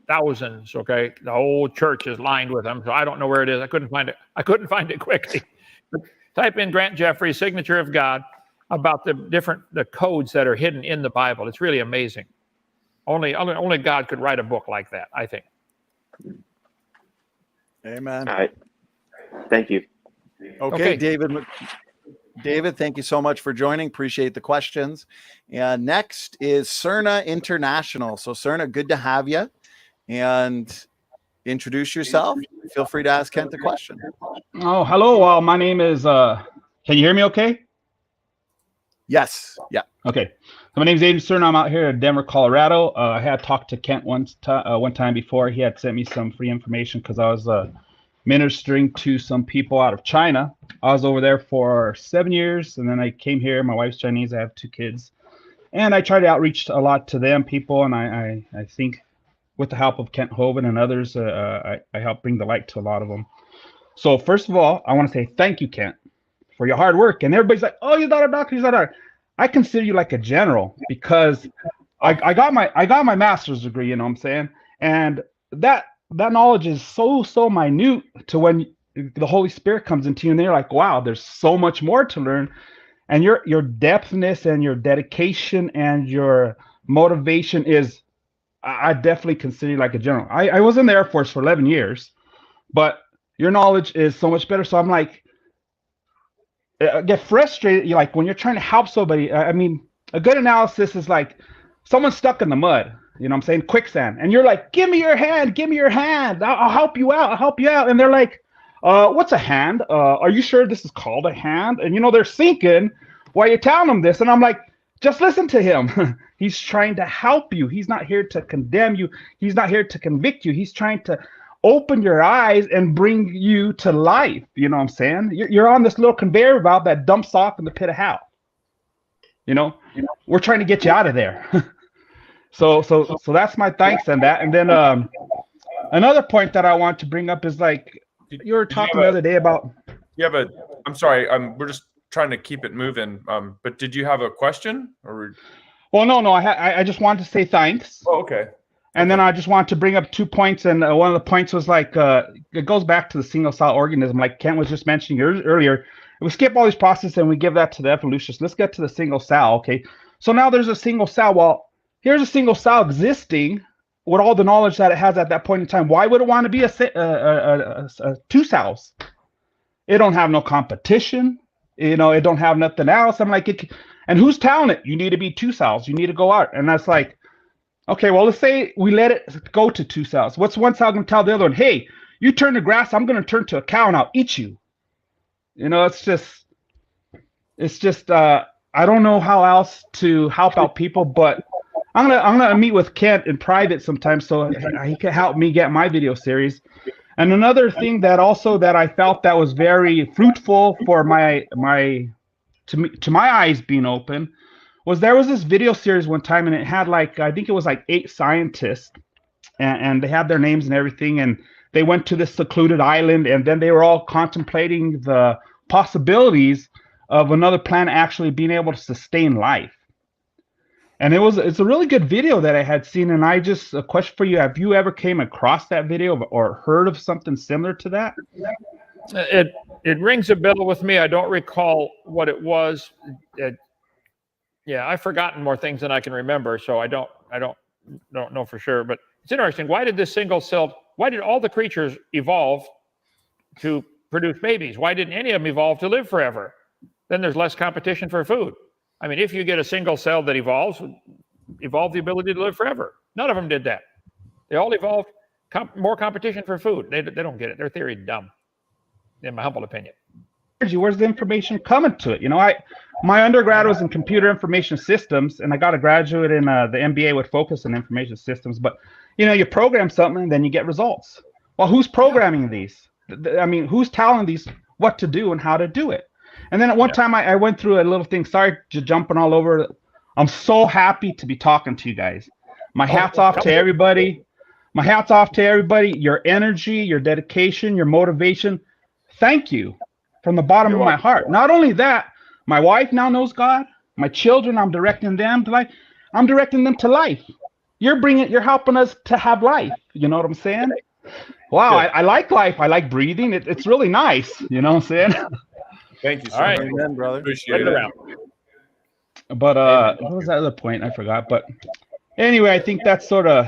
Thousands. Okay. The whole church is lined with them, so I don't know where it is. I couldn't find it quickly. But type in Grant Jeffries, Signature of God, about the codes that are hidden in the Bible. It's really amazing. Only God could write a book like that, I think. Amen. All right. Thank you. Okay, David, thank you so much for joining. Appreciate the questions. And next is Cerna International. So Cerna, good to have you. And introduce yourself. Feel free to ask Kent the question. Oh, hello. My name is, can you hear me okay? Yes. Yeah. Okay. So my name is Aiden Cerna. I'm out here in Denver, Colorado. I had talked to Kent one time before. He had sent me some free information because I was ministering to some people out of China. I was over there for 7 years, and then I came here. My wife's Chinese. I have 2 kids. And I tried to outreach a lot to them people, and I think with the help of Kent Hovind and others, I helped bring the light to a lot of them. So first of all, I want to say thank you, Kent, for your hard work. And everybody's like, oh, you're not a doctor, you're not a doctor. I consider you like a general because I got my master's degree, you know what I'm saying? And that knowledge is so minute to when the Holy Spirit comes into you and they're like, wow, there's so much more to learn. And your depthness and your dedication and your motivation is, I definitely consider you like a general. I was in the Air Force for 11 years, but your knowledge is so much better. So I'm like, I get frustrated. You like when you're trying to help somebody. I mean, a good analysis is like someone's stuck in the mud. You know what I'm saying? Quicksand. And you're like, give me your hand. Give me your hand. I'll help you out. I'll help you out. And they're like, what's a hand? Are you sure this is called a hand? And, you know, they're sinking while you're telling them this. And I'm like, just listen to him. He's trying to help you. He's not here to condemn you. He's not here to convict you. He's trying to open your eyes and bring you to life. You know what I'm saying? You're on this little conveyor belt that dumps off in the pit of hell. You know, we're trying to get you out of there. So that's my thanks on that. And then another point that I want to bring up is like you were talking the other day about. I'm sorry. We're just trying to keep it moving. But did you have a question or? Well, no. I just wanted to say thanks. Oh, okay. And then I just want to bring up 2 points, and one of the points was like it goes back to the single-cell organism, like Kent was just mentioning earlier. We skip all these processes and we give that to the evolutionists. Let's get to the single cell, okay? So now there's a single cell. Well, here's a single cell existing with all the knowledge that it has at that point in time. Why would it want to be a 2 cells? It don't have no competition. You know, it don't have nothing else. I'm like, and who's telling it? You need to be 2 cells. You need to go out, and that's like. Okay, well, let's say we let it go to 2 cells. What's one cell going to tell the other one? Hey, you turn to grass, I'm going to turn to a cow and I'll eat you. You know, it's just, I don't know how else to help out people, but I'm gonna meet with Kent in private sometime so he can help me get my video series. And another thing that I felt that was very fruitful for my eyes being open was there was this video series one time, and it had like, I think it was like 8 scientists, and they had their names and everything, and they went to this secluded island, and then they were all contemplating the possibilities of another planet actually being able to sustain life. And it's a really good video that I had seen, and I just, a question for you, have you ever came across that video or heard of something similar to that? It rings a bell with me. I don't recall what it was. Yeah, I've forgotten more things than I can remember, so I don't know for sure. But it's interesting. Why did all the creatures evolve to produce babies? Why didn't any of them evolve to live forever? Then there's less competition for food. I mean, if you get a single cell that evolved the ability to live forever. None of them did that. They all evolved more competition for food. They don't get it. Their theory is dumb, in my humble opinion. Where's the information coming to it? You know, my undergrad was in computer information systems, and I got a graduate in the MBA with focus on information systems. But you know, you program something and then you get results. Well, who's programming these? I mean, who's telling these what to do and how to do it? And then at one time I went through a little thing. Sorry, just jumping all over. I'm so happy to be talking to you guys. My hat's off to everybody. My hat's off to everybody. Your energy, your dedication, your motivation. Thank you from the bottom of my heart. Not only that, my wife now knows God. My children, I'm directing them to life. I'm directing them to life. You're helping us to have life. You know what I'm saying? Wow, I like life. I like breathing. It's really nice. You know what I'm saying? Thank you so All right. much. Amen, brother. Appreciate it. But what was that other point? I forgot. But anyway, I think that sort of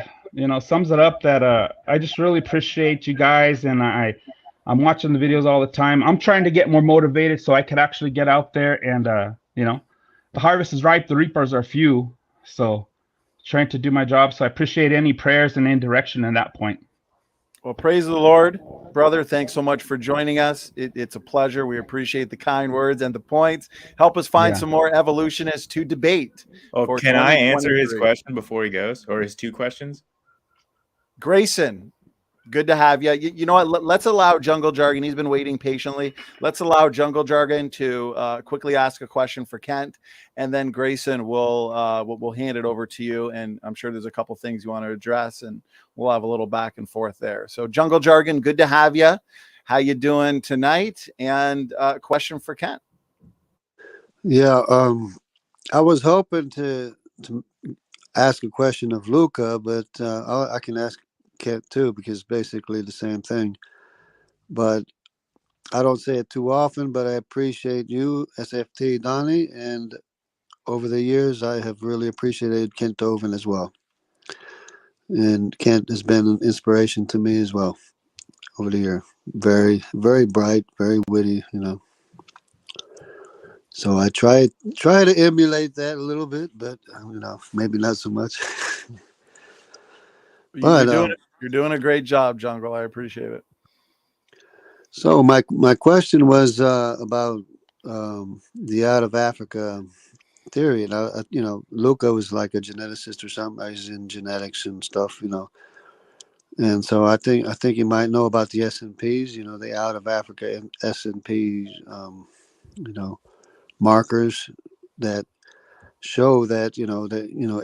sums it up. That I just really appreciate you guys, and I'm watching the videos all the time. I'm trying to get more motivated so I could actually get out there and the harvest is ripe, the reapers are few. So trying to do my job. So I appreciate any prayers and any direction in that point. Well, praise the Lord, brother. Thanks so much for joining us. It's a pleasure. We appreciate the kind words and the points. Help us find some more evolutionists to debate. Oh, can I answer his question before he goes, or his two questions? Grayson, good to have you. You know what? Let's allow Jungle Jargon. He's been waiting patiently. Let's allow Jungle Jargon to quickly ask a question for Kent, and then Grayson will hand it over to you. And I'm sure there's a couple things you want to address, and we'll have a little back and forth there. So Jungle Jargon, good to have you. How you doing tonight? And question for Kent. Yeah, I was hoping to ask a question of Luca, but I can ask Kent too, because basically the same thing. But I don't say it too often, but I appreciate you, SFT Donny, and over the years I have really appreciated Kent Hovind as well. And Kent has been an inspiration to me as well over the year. Very, very bright, very witty, So I try to emulate that a little bit, but maybe not so much. But You're doing a great job, Jungle. I appreciate it. So my question was about the out of Africa theory. And Luca was like a geneticist or something. He's in genetics and stuff, And so I think you might know about the SNPs. The out of Africa SNP, markers that show that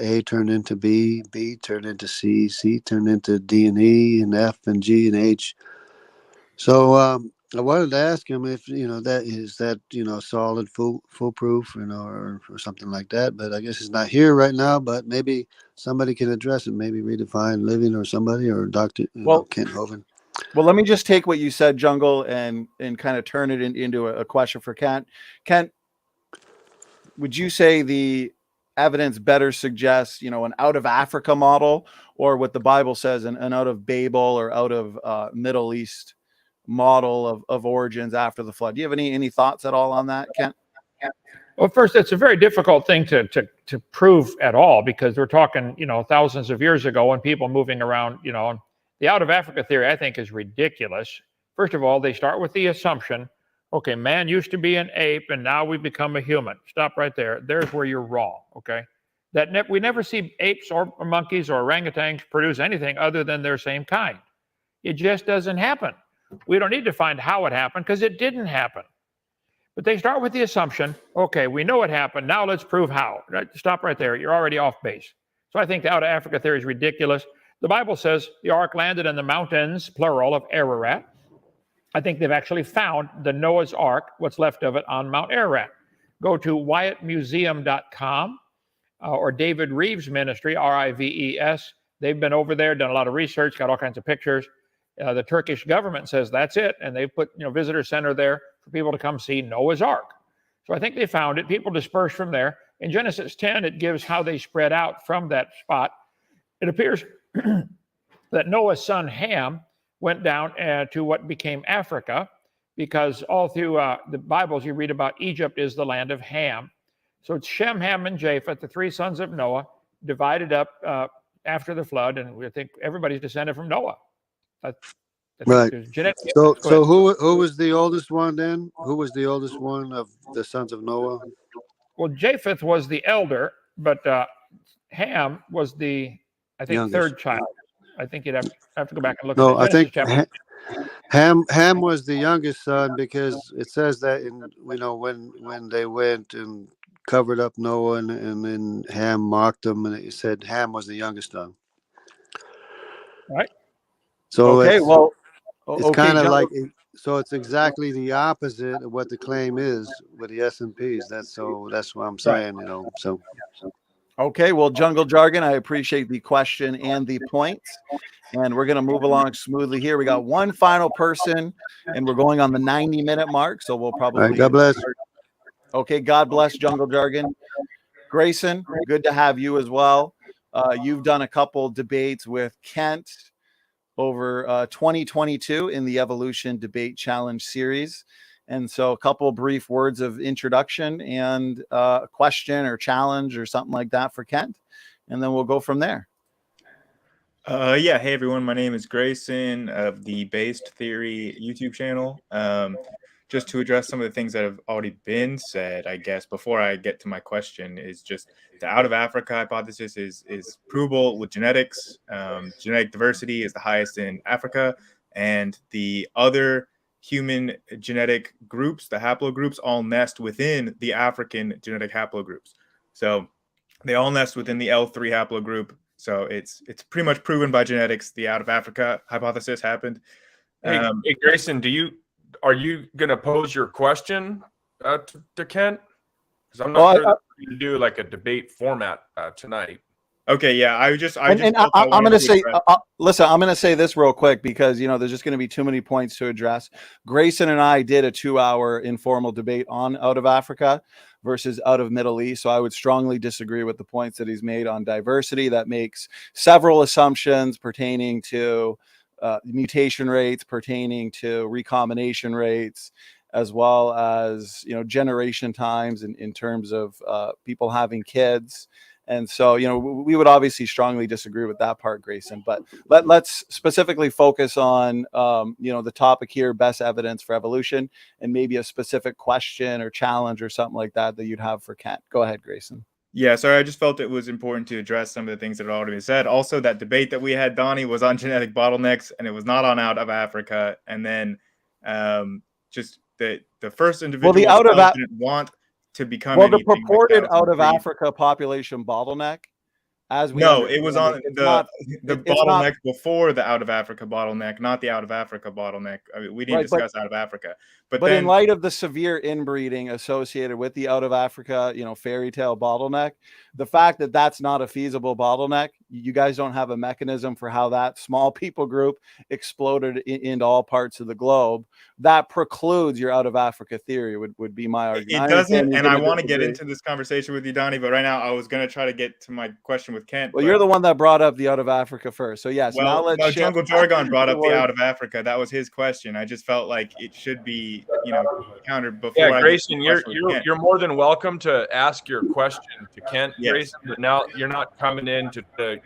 A turned into B, B turned into C, C turned into D and E, and F and G and H. So I wanted to ask him if that is solid foolproof or something like that. But I guess he's not here right now. But maybe somebody can address it. Maybe Redefine Living or somebody, or Dr. Kent Hovind. Well, let me just take what you said, Jungle, and kind of turn it into a question for Kent. Kent, would you say the evidence better suggests, an out of Africa model, or what the Bible says, an out of Babel or out of Middle East model of origins after the flood? Do you have any thoughts at all on that, Kent? Well, first, it's a very difficult thing to prove at all, because we're talking, thousands of years ago, when people moving around, the out of Africa theory, I think, is ridiculous. First of all, they start with the assumption, okay, man used to be an ape and now we become a human. Stop right there. There's where you're wrong, okay? We never see apes or monkeys or orangutans produce anything other than their same kind. It just doesn't happen. We don't need to find how it happened, because it didn't happen. But they start with the assumption, okay, we know it happened, now let's prove how. Right? Stop right there. You're already off base. So I think the out of Africa theory is ridiculous. The Bible says the ark landed in the mountains, plural, of Ararat. I think they've actually found the Noah's Ark, what's left of it, on Mount Ararat. Go to WyattMuseum.com or David Reeves Ministry, R-I-V-E-S. They've been over there, done a lot of research, got all kinds of pictures. The Turkish government says that's it, and they put visitor center there for people to come see Noah's Ark. So I think they found it. People dispersed from there. In Genesis 10, it gives how they spread out from that spot. It appears that Noah's son Ham went down to what became Africa, because all through the Bibles you read about Egypt is the land of Ham. So it's Shem, Ham, and Japheth, the three sons of Noah, divided up after the flood, and we think everybody's descended from Noah. Right. So who was the oldest one then? Who was the oldest one of the sons of Noah? Well, Japheth was the elder, but Ham was the, I think, youngest. Third child. I think you'd have to go back and look. No, at I think Ham was the youngest son because it says that in when they went and covered up Noah and then Ham mocked him and it said Ham was the youngest son. Right. So Okay, well, it's okay, kind of Jungle. like so it's exactly the opposite of what the claim is with the S&Ps. That's what I'm saying, So Okay, well, Jungle Jargon, I appreciate the question and the points. And we're going to move along smoothly here. We got one final person, and we're going on the 90-minute mark. So we'll probably. All right, God bless. Okay, God bless Jungle Jargon. Grayson, good to have you as well. You've done a couple debates with Kent over 2022 in the Evolution Debate Challenge series. And so a couple brief words of introduction and a question or challenge or something like that for Kent. And then we'll go from there. Yeah. Hey, everyone. My name is Grayson of the Based Theory YouTube channel. Just to address some of the things that have already been said, I guess, before I get to my question, is just the out of Africa hypothesis is provable with genetics. Genetic diversity is the highest in Africa, and the other human genetic groups, the haplogroups, all nest within the African genetic haplogroups. So they all nest within the L3 haplogroup. So it's pretty much proven by genetics. The out of Africa hypothesis happened. Hey, Grayson, are you going to pose your question to Kent? Because I'm not sure that we're going to do like a debate format tonight. Okay, yeah, I'm going to say, listen, I'm going to say this real quick because, there's just going to be too many points to address. Grayson and I did a 2-hour informal debate on out of Africa versus out of Middle East. So I would strongly disagree with the points that he's made on diversity. That makes several assumptions pertaining to mutation rates, pertaining to recombination rates, as well as, generation times in terms of people having kids. And so, we would obviously strongly disagree with that part, Grayson, but let's specifically focus on, the topic here, best evidence for evolution, and maybe a specific question or challenge or something like that you'd have for Kent. Go ahead, Grayson. Yeah, sorry, I just felt it was important to address some of the things that had already been said. Also, that debate that we had, Donny, was on genetic bottlenecks, and it was not on out of Africa. And then just the first individual didn't want to become the purported out of Africa population bottleneck, as we it was on the bottleneck before the out of Africa bottleneck, not the out of Africa bottleneck. I mean, we didn't discuss out of Africa, but then, in light of the severe inbreeding associated with the out of Africa, fairy tale bottleneck, the fact that that's not a feasible bottleneck, you guys don't have a mechanism for how that small people group exploded into all parts of the globe. That precludes your out of Africa theory would be my argument. It doesn't, and I want to get into this conversation with you, Donny, but right now I was going to try to get to my question with Kent. Well, you're the one that brought up the out of Africa first. So yes, now let's Jungle Jargon brought up the out of Africa. That was his question. I just felt like it should be, countered before. Yeah, Grayson, you're more than welcome to ask your question to Kent, yes. Grayson, but now you're not coming in to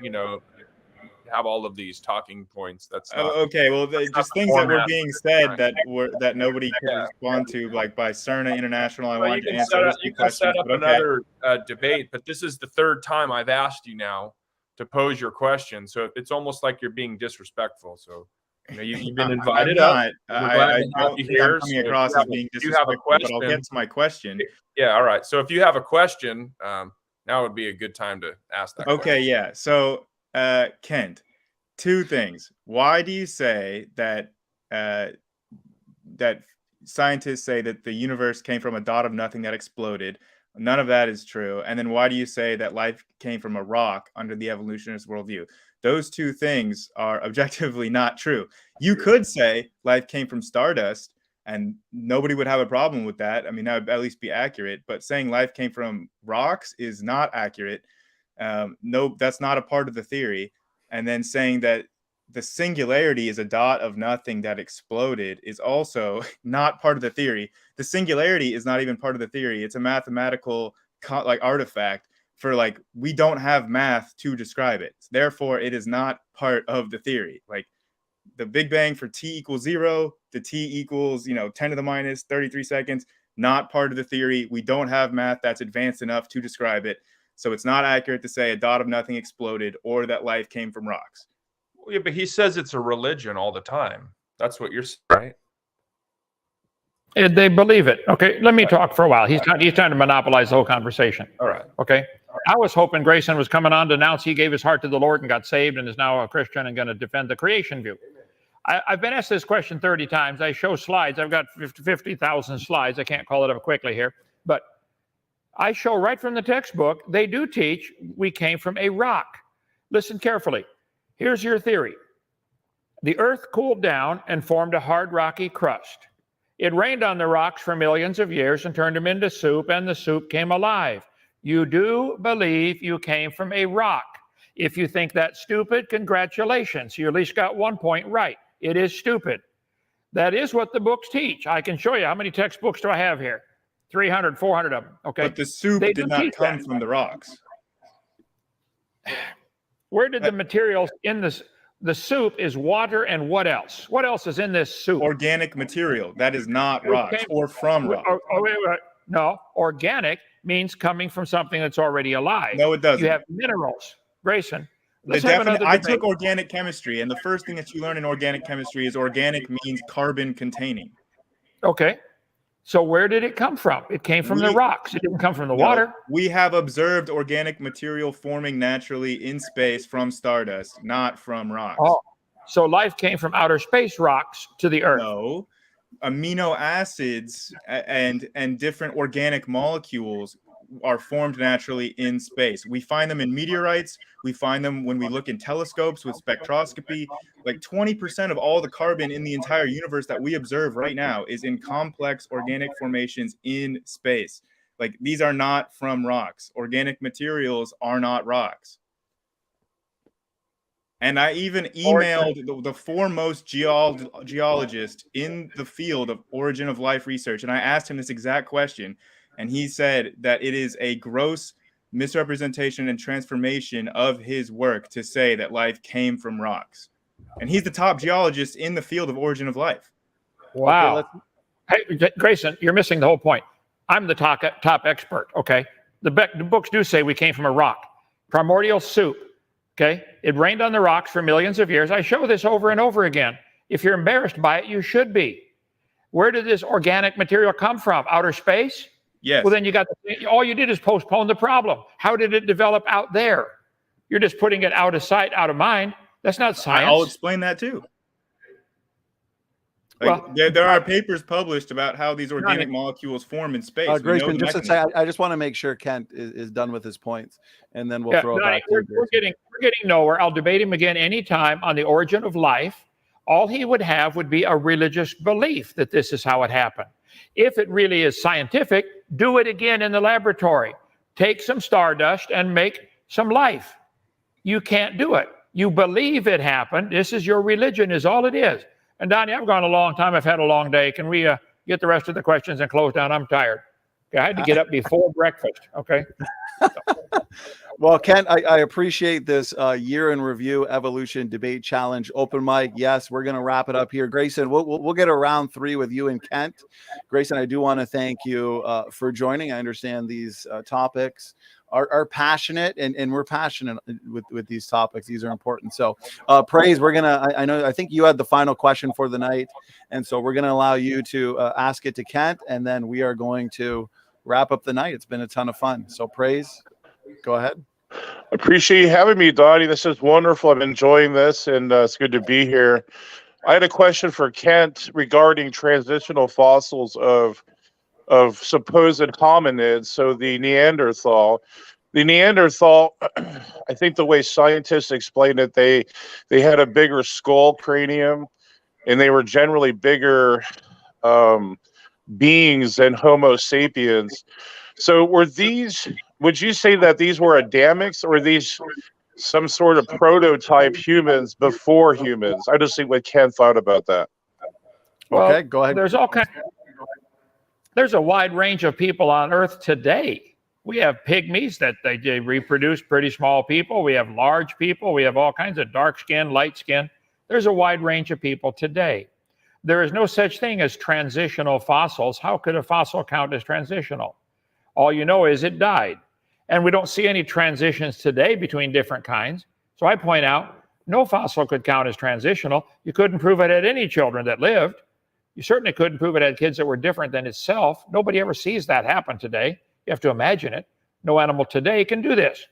have all of these talking points. That's not, okay. Well, just things that were being said that nobody could respond to, like by CERNA International. I wanted to answer those questions. Set up another debate, but this is the third time I've asked you now to pose your question, so it's almost like you're being disrespectful. So you've been invited up. I don't think I'm coming across as being disrespectful, but I'll get to my question. Yeah, all right. So if you have a question, now would be a good time to ask that. Okay, yeah. So, Kent, two things. Why do you say that that scientists say that the universe came from a dot of nothing that exploded? None of that is true. And then why do you say that life came from a rock under the evolutionist worldview? Those two things are objectively not true. You could say life came from stardust, and nobody would have a problem with that. I mean, that would at least be accurate. But saying life came from rocks is not accurate. No, that's not a part of the theory. And then saying that the singularity is a dot of nothing that exploded is also not part of the theory. The singularity is not even part of the theory. It's a mathematical artifact for we don't have math to describe it. Therefore, it is not part of the theory. Like the Big Bang for t equals 0, the t equals 10 to the minus 33 seconds, not part of the theory. We don't have math that's advanced enough to describe it. So it's not accurate to say a dot of nothing exploded or that life came from rocks. Yeah, but he says it's a religion all the time. That's what you're saying, right? They believe it. Okay, let me talk for a while. He's trying to monopolize the whole conversation. All right. Okay. I was hoping Grayson was coming on to announce he gave his heart to the Lord and got saved and is now a Christian and going to defend the creation view. I've been asked this question 30 times. I show slides. I've got 50,000 slides. I can't call it up quickly here. But I show right from the textbook, they do teach we came from a rock. Listen carefully. Here's your theory. The earth cooled down and formed a hard, rocky crust. It rained on the rocks for millions of years and turned them into soup, and the soup came alive. You do believe you came from a rock. If you think that's stupid, congratulations. You at least got 1 point right. It is stupid. That is what the books teach. I can show you. How many textbooks do I have here? 300, 400 of them. Okay. But the soup did not come from the rocks. Where did the materials in this? The soup is water and what else? What else is in this soup? Organic material. That is not rocks or from rocks. Wait. No, organic means coming from something that's already alive. No, it doesn't. You have minerals. Grayson, I took organic chemistry, and the first thing that you learn in organic chemistry is organic means carbon containing. Okay. So where did it come from? It came from the rocks. It didn't come from the water. We have observed organic material forming naturally in space from stardust, not from rocks. Oh, so life came from outer space rocks to the earth. No. Amino acids and different organic molecules are formed naturally in space. We find them in meteorites. We find them when we look in telescopes with spectroscopy. Like 20% of all the carbon in the entire universe that we observe right now is in complex organic formations in space. Like, these are not from rocks. Organic materials are not rocks. And I even emailed the foremost geologist in the field of origin of life research, and I asked him this exact question, and he said that it is a gross misrepresentation and transformation of his work to say that life came from rocks. And he's the top geologist in the field of origin of life. Wow. Hey, Grayson, you're missing the whole point. I'm the top expert, okay? The books do say we came from a rock. Primordial soup, okay? It rained on the rocks for millions of years. I show this over and over again. If you're embarrassed by it, you should be. Where did this organic material come from? Outer space? Yes. Well, then all you did is postpone the problem. How did it develop out there? You're just putting it out of sight, out of mind. That's not science. I'll explain that too. Like, there are papers published about how these organic molecules form in space. Grayson, just to say, I just want to make sure Kent is done with his points, and then we'll throw it back. We're getting nowhere. I'll debate him again anytime on the origin of life. All he would have would be a religious belief that this is how it happened. If it really is scientific, do it again in the laboratory. Take some stardust and make some life. You can't do it. You believe it happened. This is your religion, is all it is. And Donny, I've gone a long time. I've had a long day. Can we get the rest of the questions and close down? I'm tired. Okay, I had to get up before breakfast. Okay. Well, Kent, I appreciate this year in review evolution debate challenge open mic. Yes, we're going to wrap it up here. Grayson, we'll get a round 3 with you and Kent. Grayson, I do want to thank you for joining. I understand these topics are passionate, and we're passionate with these topics. These are important. So praise, I think you had the final question for the night, and so we're going to allow you to ask it to Kent, and then we are going to wrap up the night. It's been a ton of fun. So praise, go ahead. Appreciate you having me, Donny. This is wonderful. I'm enjoying this, and it's good to be here. I had a question for Kent regarding transitional fossils of supposed hominids. So the Neanderthal, I think the way scientists explain it, they had a bigger skull cranium, and they were generally bigger beings than Homo sapiens. So would you say that these were Adamics, or these some sort of prototype humans before humans? I just think what Ken thought about that. Okay, go ahead. There's a wide range of people on Earth today. We have pygmies that they reproduce pretty small people. We have large people. We have all kinds of dark skin, light skin. There's a wide range of people today. There is no such thing as transitional fossils. How could a fossil count as transitional? All you know is it died. And we don't see any transitions today between different kinds. So I point out No fossil could count as transitional. You couldn't prove it had any children that lived. You certainly couldn't prove it had kids that were different than itself. Nobody ever sees that happen today. You have to imagine it. No animal today can do this.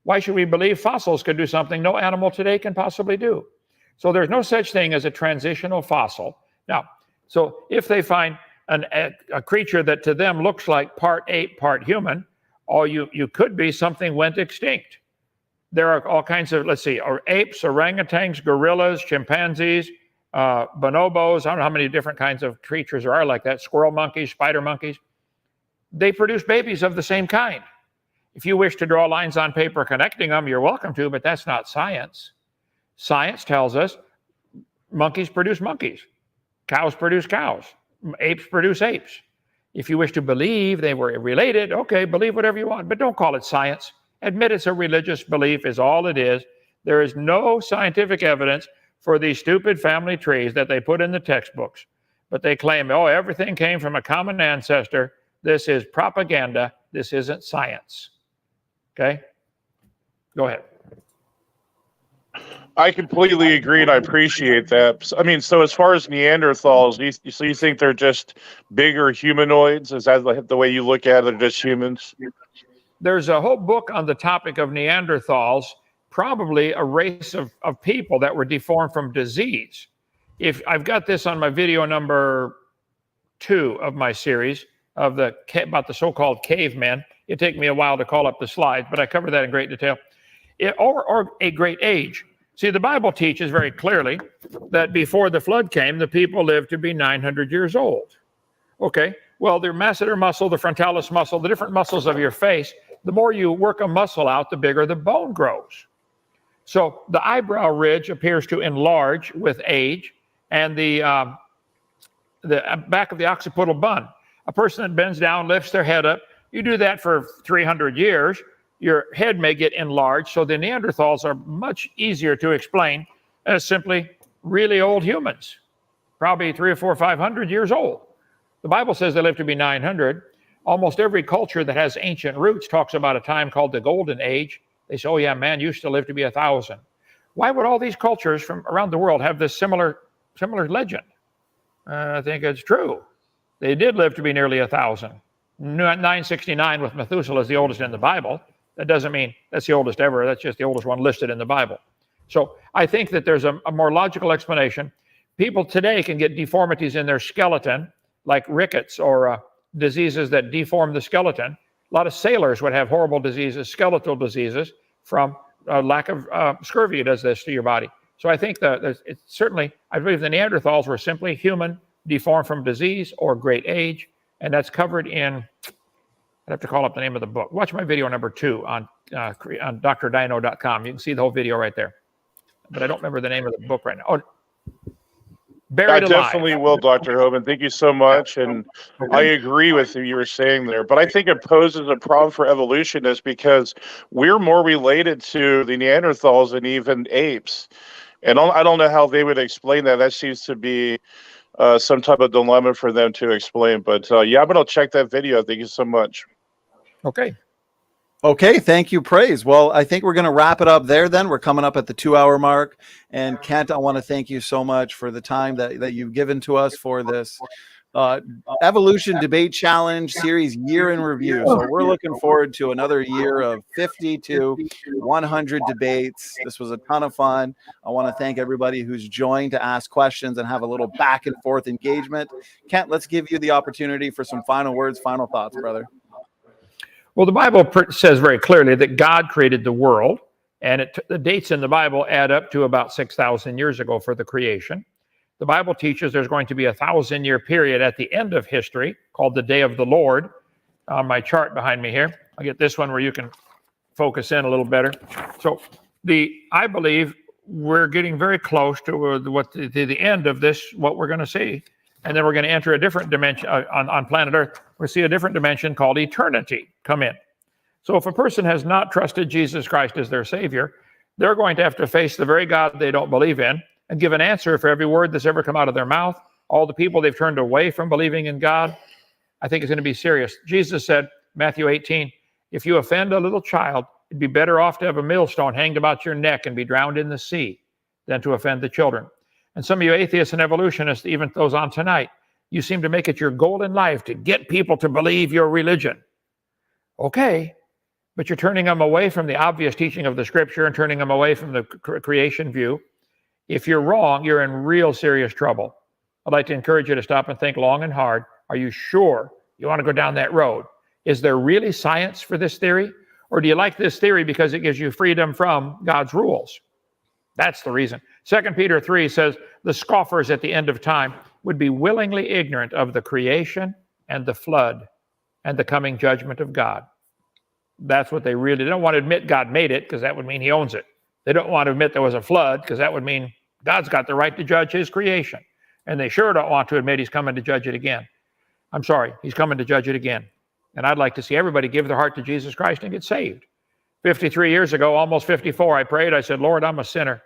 Why should we believe fossils could do something no animal today can possibly do? So there's no such thing as a transitional fossil. Now, so if they find a creature that to them looks like part ape, part human, or you could be something went extinct. There are all kinds of, let's see, apes, orangutans, gorillas, chimpanzees, bonobos. I don't know how many different kinds of creatures there are like that. Squirrel monkeys, spider monkeys. They produce babies of the same kind. If you wish to draw lines on paper connecting them, you're welcome to, but that's not science. Science tells us monkeys produce monkeys. Cows produce cows. Apes produce apes. If you wish to believe they were related, okay, believe whatever you want, but don't call it science. Admit it's a religious belief is all it is. There is no scientific evidence for these stupid family trees that they put in the textbooks. But they claim, oh, everything came from a common ancestor. This is propaganda. This isn't science. Okay? Go ahead. I completely agree, and I appreciate that. I mean, so as far as Neanderthals, you think they're just bigger humanoids? Is that the way you look at it? They're just humans? There's a whole book on the topic of Neanderthals, probably a race of people that were deformed from disease. If I've got this on my video number 2 of my series about the so-called cavemen. It'd take me a while to call up the slides, but I cover that in great detail. Or a great age. See, the Bible teaches very clearly that before the flood came, the people lived to be 900 years old. Okay, well, the masseter muscle, the frontalis muscle, the different muscles of your face, the more you work a muscle out, the bigger the bone grows. So the eyebrow ridge appears to enlarge with age, and the back of the occipital bun. A person that bends down, lifts their head up, you do that for 300 years, your head may get enlarged. So the Neanderthals are much easier to explain as simply really old humans, probably 300 or 400 or 500 years old. The Bible says they live to be 900. Almost every culture that has ancient roots talks about a time called the Golden Age. They say, oh yeah, man used to live to be 1,000. Why would all these cultures from around the world have this similar legend? I think it's true. They did live to be nearly 1,000. 969 with Methuselah is the oldest in the Bible. That doesn't mean that's the oldest ever. That's just the oldest one listed in the Bible. So I think that there's a more logical explanation. People today can get deformities in their skeleton, like rickets or diseases that deform the skeleton. A lot of sailors would have horrible diseases, skeletal diseases, from lack of scurvy does this to your body. So I think that it's certainly, I believe the Neanderthals were simply human, deformed from disease or great age, and that's covered in, I'd have to call up the name of the book. Watch my video number 2 on drdino.com. You can see the whole video right there. But I don't remember the name of the book right now. Oh, Buried Alive. I definitely will, Dr. Hovind. Thank you so much. And I agree with you were saying there. But I think it poses a problem for evolutionists because we're more related to the Neanderthals than even apes. And I don't know how they would explain that. That seems to be some type of dilemma for them to explain. But yeah, I'm going to check that video. Thank you so much. Okay. Okay, thank you, Praise. Well, I think we're going to wrap it up there then. We're coming up at the 2-hour mark. And Kent, I want to thank you so much for the time that you've given to us for this Evolution Debate Challenge Series Year in Review. So we're looking forward to another year of 50 to 100 debates. This was a ton of fun. I want to thank everybody who's joined to ask questions and have a little back and forth engagement. Kent, let's give you the opportunity for some final words, final thoughts, brother. Well, the Bible says very clearly that God created the world, and the dates in the Bible add up to about 6,000 years ago for the creation. The Bible teaches there's going to be a 1,000-year period at the end of history called the Day of the Lord. On my chart behind me here, I'll get this one where you can focus in a little better. So I believe we're getting very close to the end of this, what we're going to see. And then we're going to enter a different dimension on planet Earth. We'll see a different dimension called eternity come in. So if a person has not trusted Jesus Christ as their Savior, they're going to have to face the very God they don't believe in and give an answer for every word that's ever come out of their mouth. All the people they've turned away from believing in God, I think it's going to be serious. Jesus said, Matthew 18, if you offend a little child, It'd be better off to have a millstone hanged about your neck and be drowned in the sea than to offend the children. And some of you atheists and evolutionists, even those on tonight, you seem to make it your goal in life to get people to believe your religion. Okay, but you're turning them away from the obvious teaching of the scripture and turning them away from the creation view. If you're wrong, you're in real serious trouble. I'd like to encourage you to stop and think long and hard. Are you sure you want to go down that road? Is there really science for this theory? Or do you like this theory because it gives you freedom from God's rules? That's the reason. 2 Peter 3 says, the scoffers at the end of time would be willingly ignorant of the creation and the flood and the coming judgment of God. That's what they don't want to admit God made it, because that would mean he owns it. They don't want to admit there was a flood, because that would mean God's got the right to judge his creation. And they sure don't want to admit he's coming to judge it again. I'm sorry, he's coming to judge it again. And I'd like to see everybody give their heart to Jesus Christ and get saved. 53 years ago, almost 54, I prayed. I said, Lord, I'm a sinner.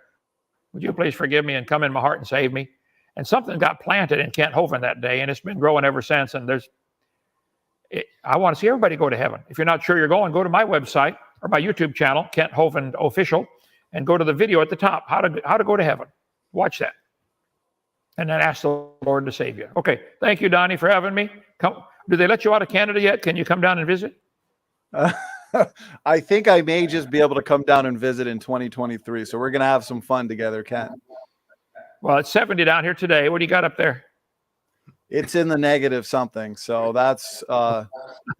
Would you please forgive me and come in my heart and save me? And something got planted in Kent Hovind that day, and it's been growing ever since. And I want to see everybody go to heaven. If you're not sure you're going, go to my website or my YouTube channel, Kent Hovind Official, and go to the video at the top, how to go to heaven. Watch that. And then ask the Lord to save you. Okay, thank you, Donny, for having me. Come. Do they let you out of Canada yet? Can you come down and visit? I think I may just be able to come down and visit in 2023. So we're going to have some fun together, Ken. Well, it's 70 down here today. What do you got up there? It's in the negative something. So that's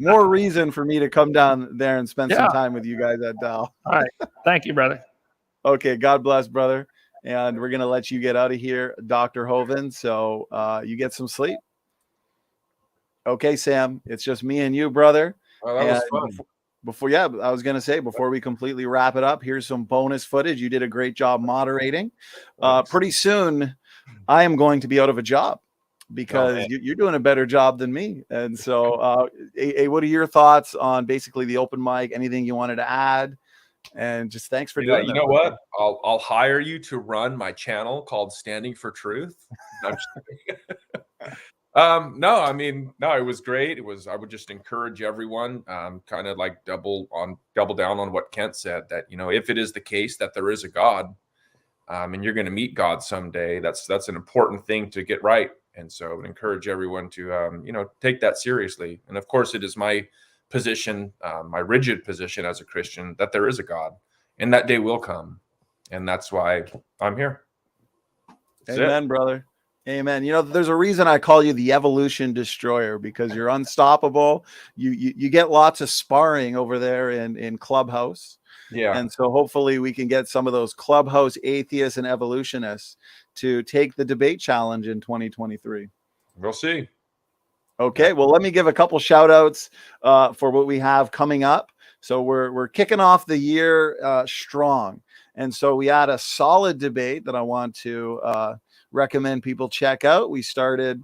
more reason for me to come down there and spend some time with you guys at Dow. All right. Thank you, brother. Okay. God bless, brother. And we're going to let you get out of here, Dr. Hovind. So you get some sleep. Okay, Sam, it's just me and you, brother. Oh, that was fun. I was going to say, before we completely wrap it up, here's some bonus footage. You did a great job moderating. Pretty soon, I am going to be out of a job because you're doing a better job than me. And so, what are your thoughts on basically the open mic? Anything you wanted to add? And just thanks for doing that. You know what? I'll hire you to run my channel called Standing For Truth. I'm just kidding. No, it was great. I would just encourage everyone, kind of like double down on what Kent said, that, if it is the case that there is a God, and you're going to meet God someday, that's an important thing to get right. And so I would encourage everyone to, take that seriously. And of course it is my position, my rigid position as a Christian, that there is a God and that day will come. And that's why I'm here. Amen, brother. Amen. There's a reason I call you the evolution destroyer, because you're unstoppable. You get lots of sparring over there in Clubhouse. Yeah. And so hopefully we can get some of those Clubhouse atheists and evolutionists to take the debate challenge in 2023. We'll see. Okay. Well, let me give a couple shout outs for what we have coming up. So we're kicking off the year strong. And so we had a solid debate that I want to recommend people check out. We started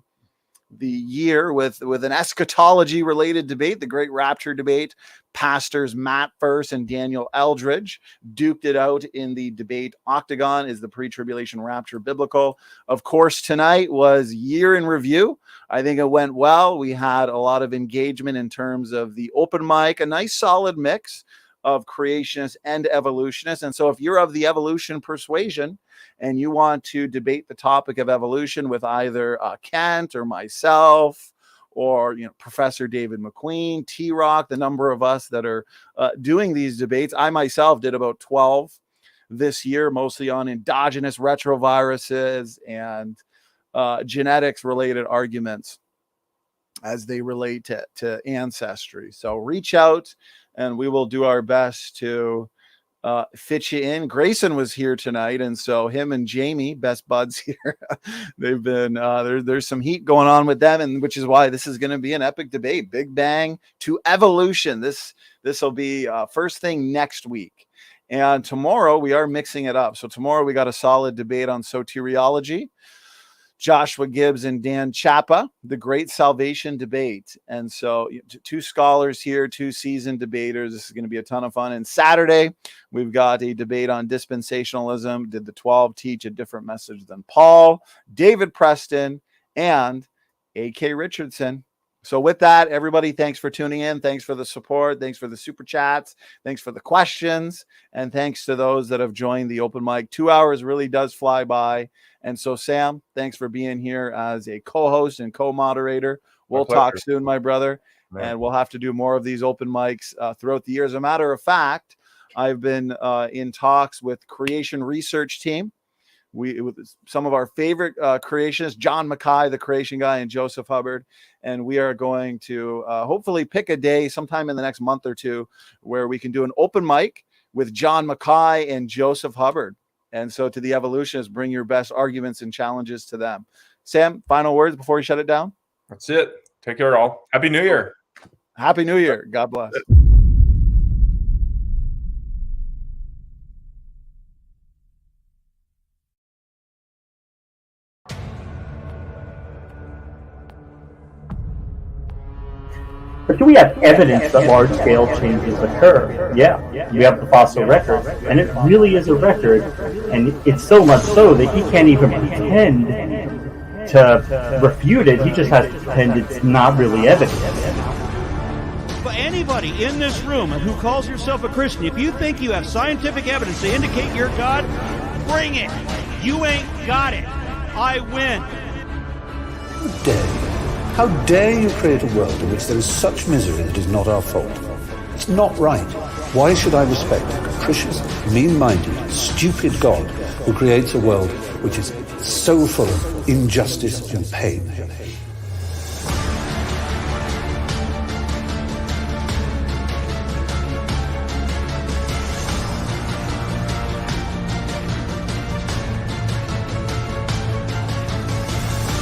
the year with an eschatology related debate, the Great Rapture debate. Pastors Matt First and Daniel Eldridge duked it out in the debate octagon. Is the pre-tribulation rapture biblical? Of course, tonight was year in review. I think it went well. We had a lot of engagement in terms of the open mic, a nice solid mix of creationists and evolutionists. And so if you're of the evolution persuasion and you want to debate the topic of evolution with either Kent or myself, or Professor David McQueen, T-Rock, the number of us that are doing these debates. I myself did about 12 this year, mostly on endogenous retroviruses and genetics related arguments as they relate to ancestry. So reach out and we will do our best to fit you in. Grayson was here tonight, and so him and Jamie, best buds here, they've been there's some heat going on with them, and which is why this is going to be an epic debate. Big Bang to evolution. This will be first thing next week, and tomorrow we are mixing it up. So tomorrow we got a solid debate on soteriology. Joshua Gibbs and Dan Chapa, the Great Salvation Debate. And so two scholars here, two seasoned debaters. This is going to be a ton of fun. And Saturday, we've got a debate on dispensationalism. Did the 12 teach a different message than Paul? David Preston and A.K. Richardson. So with that, everybody, thanks for tuning in. Thanks for the support. Thanks for the super chats. Thanks for the questions. And thanks to those that have joined the open mic. 2 hours really does fly by. And so, Sam, thanks for being here as a co-host and co-moderator. We'll talk soon, my brother. Man. And we'll have to do more of these open mics throughout the year. As a matter of fact, I've been in talks with Creation Research Team. With some of our favorite creationists, John Mackay, the creation guy, and Joseph Hubbard. And we are going to hopefully pick a day sometime in the next month or two where we can do an open mic with John Mackay and Joseph Hubbard. And so to the evolutionists, bring your best arguments and challenges to them. Sam, final words before we shut it down? That's it. Take care, all. Happy New Year. Happy New Year. God bless. But do we have evidence that large-scale changes occur? Yeah, we have the fossil record, and it really is a record, and it's so much so that he can't even pretend to refute it. He just has to pretend it's not really evidence. For anybody in this room who calls yourself a Christian, if you think you have scientific evidence to indicate you're God, bring it. You ain't got it. I win. How dare you create a world in which there is such misery that is not our fault? It's not right. Why should I respect a capricious, mean-minded, stupid God who creates a world which is so full of injustice and pain?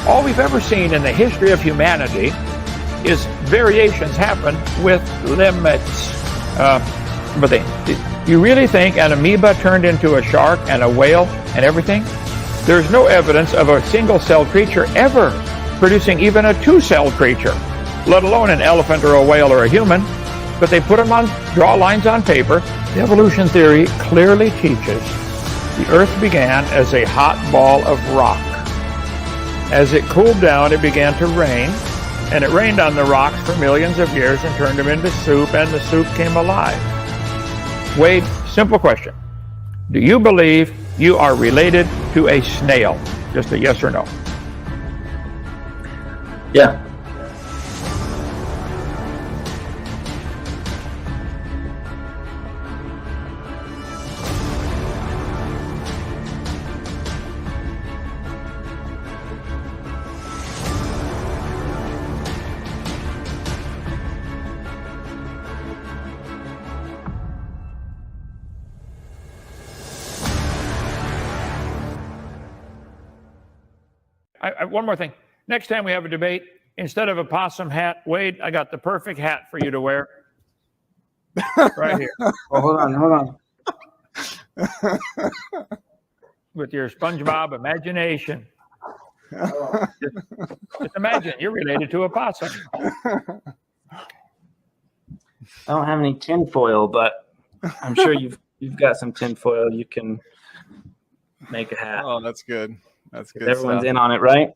All we've ever seen in the history of humanity is variations happen with limits. You really think an amoeba turned into a shark and a whale and everything? There's no evidence of a single-celled creature ever producing even a two-celled creature, let alone an elephant or a whale or a human. But they put them on, draw lines on paper. The evolution theory clearly teaches the Earth began as a hot ball of rock. As it cooled down, it began to rain, and it rained on the rocks for millions of years and turned them into soup, and the soup came alive. Wade, simple question. Do you believe you are related to a snail? Just a yes or no. Yeah. One more thing. Next time we have a debate, instead of a possum hat, Wade, I got the perfect hat for you to wear. Right here. Oh, hold on. With your SpongeBob imagination. Just imagine, you're related to a possum. I don't have any tinfoil, but I'm sure you've got some tinfoil. You can make a hat. Oh, that's good. That's good. Everyone's stuff. in on it, right?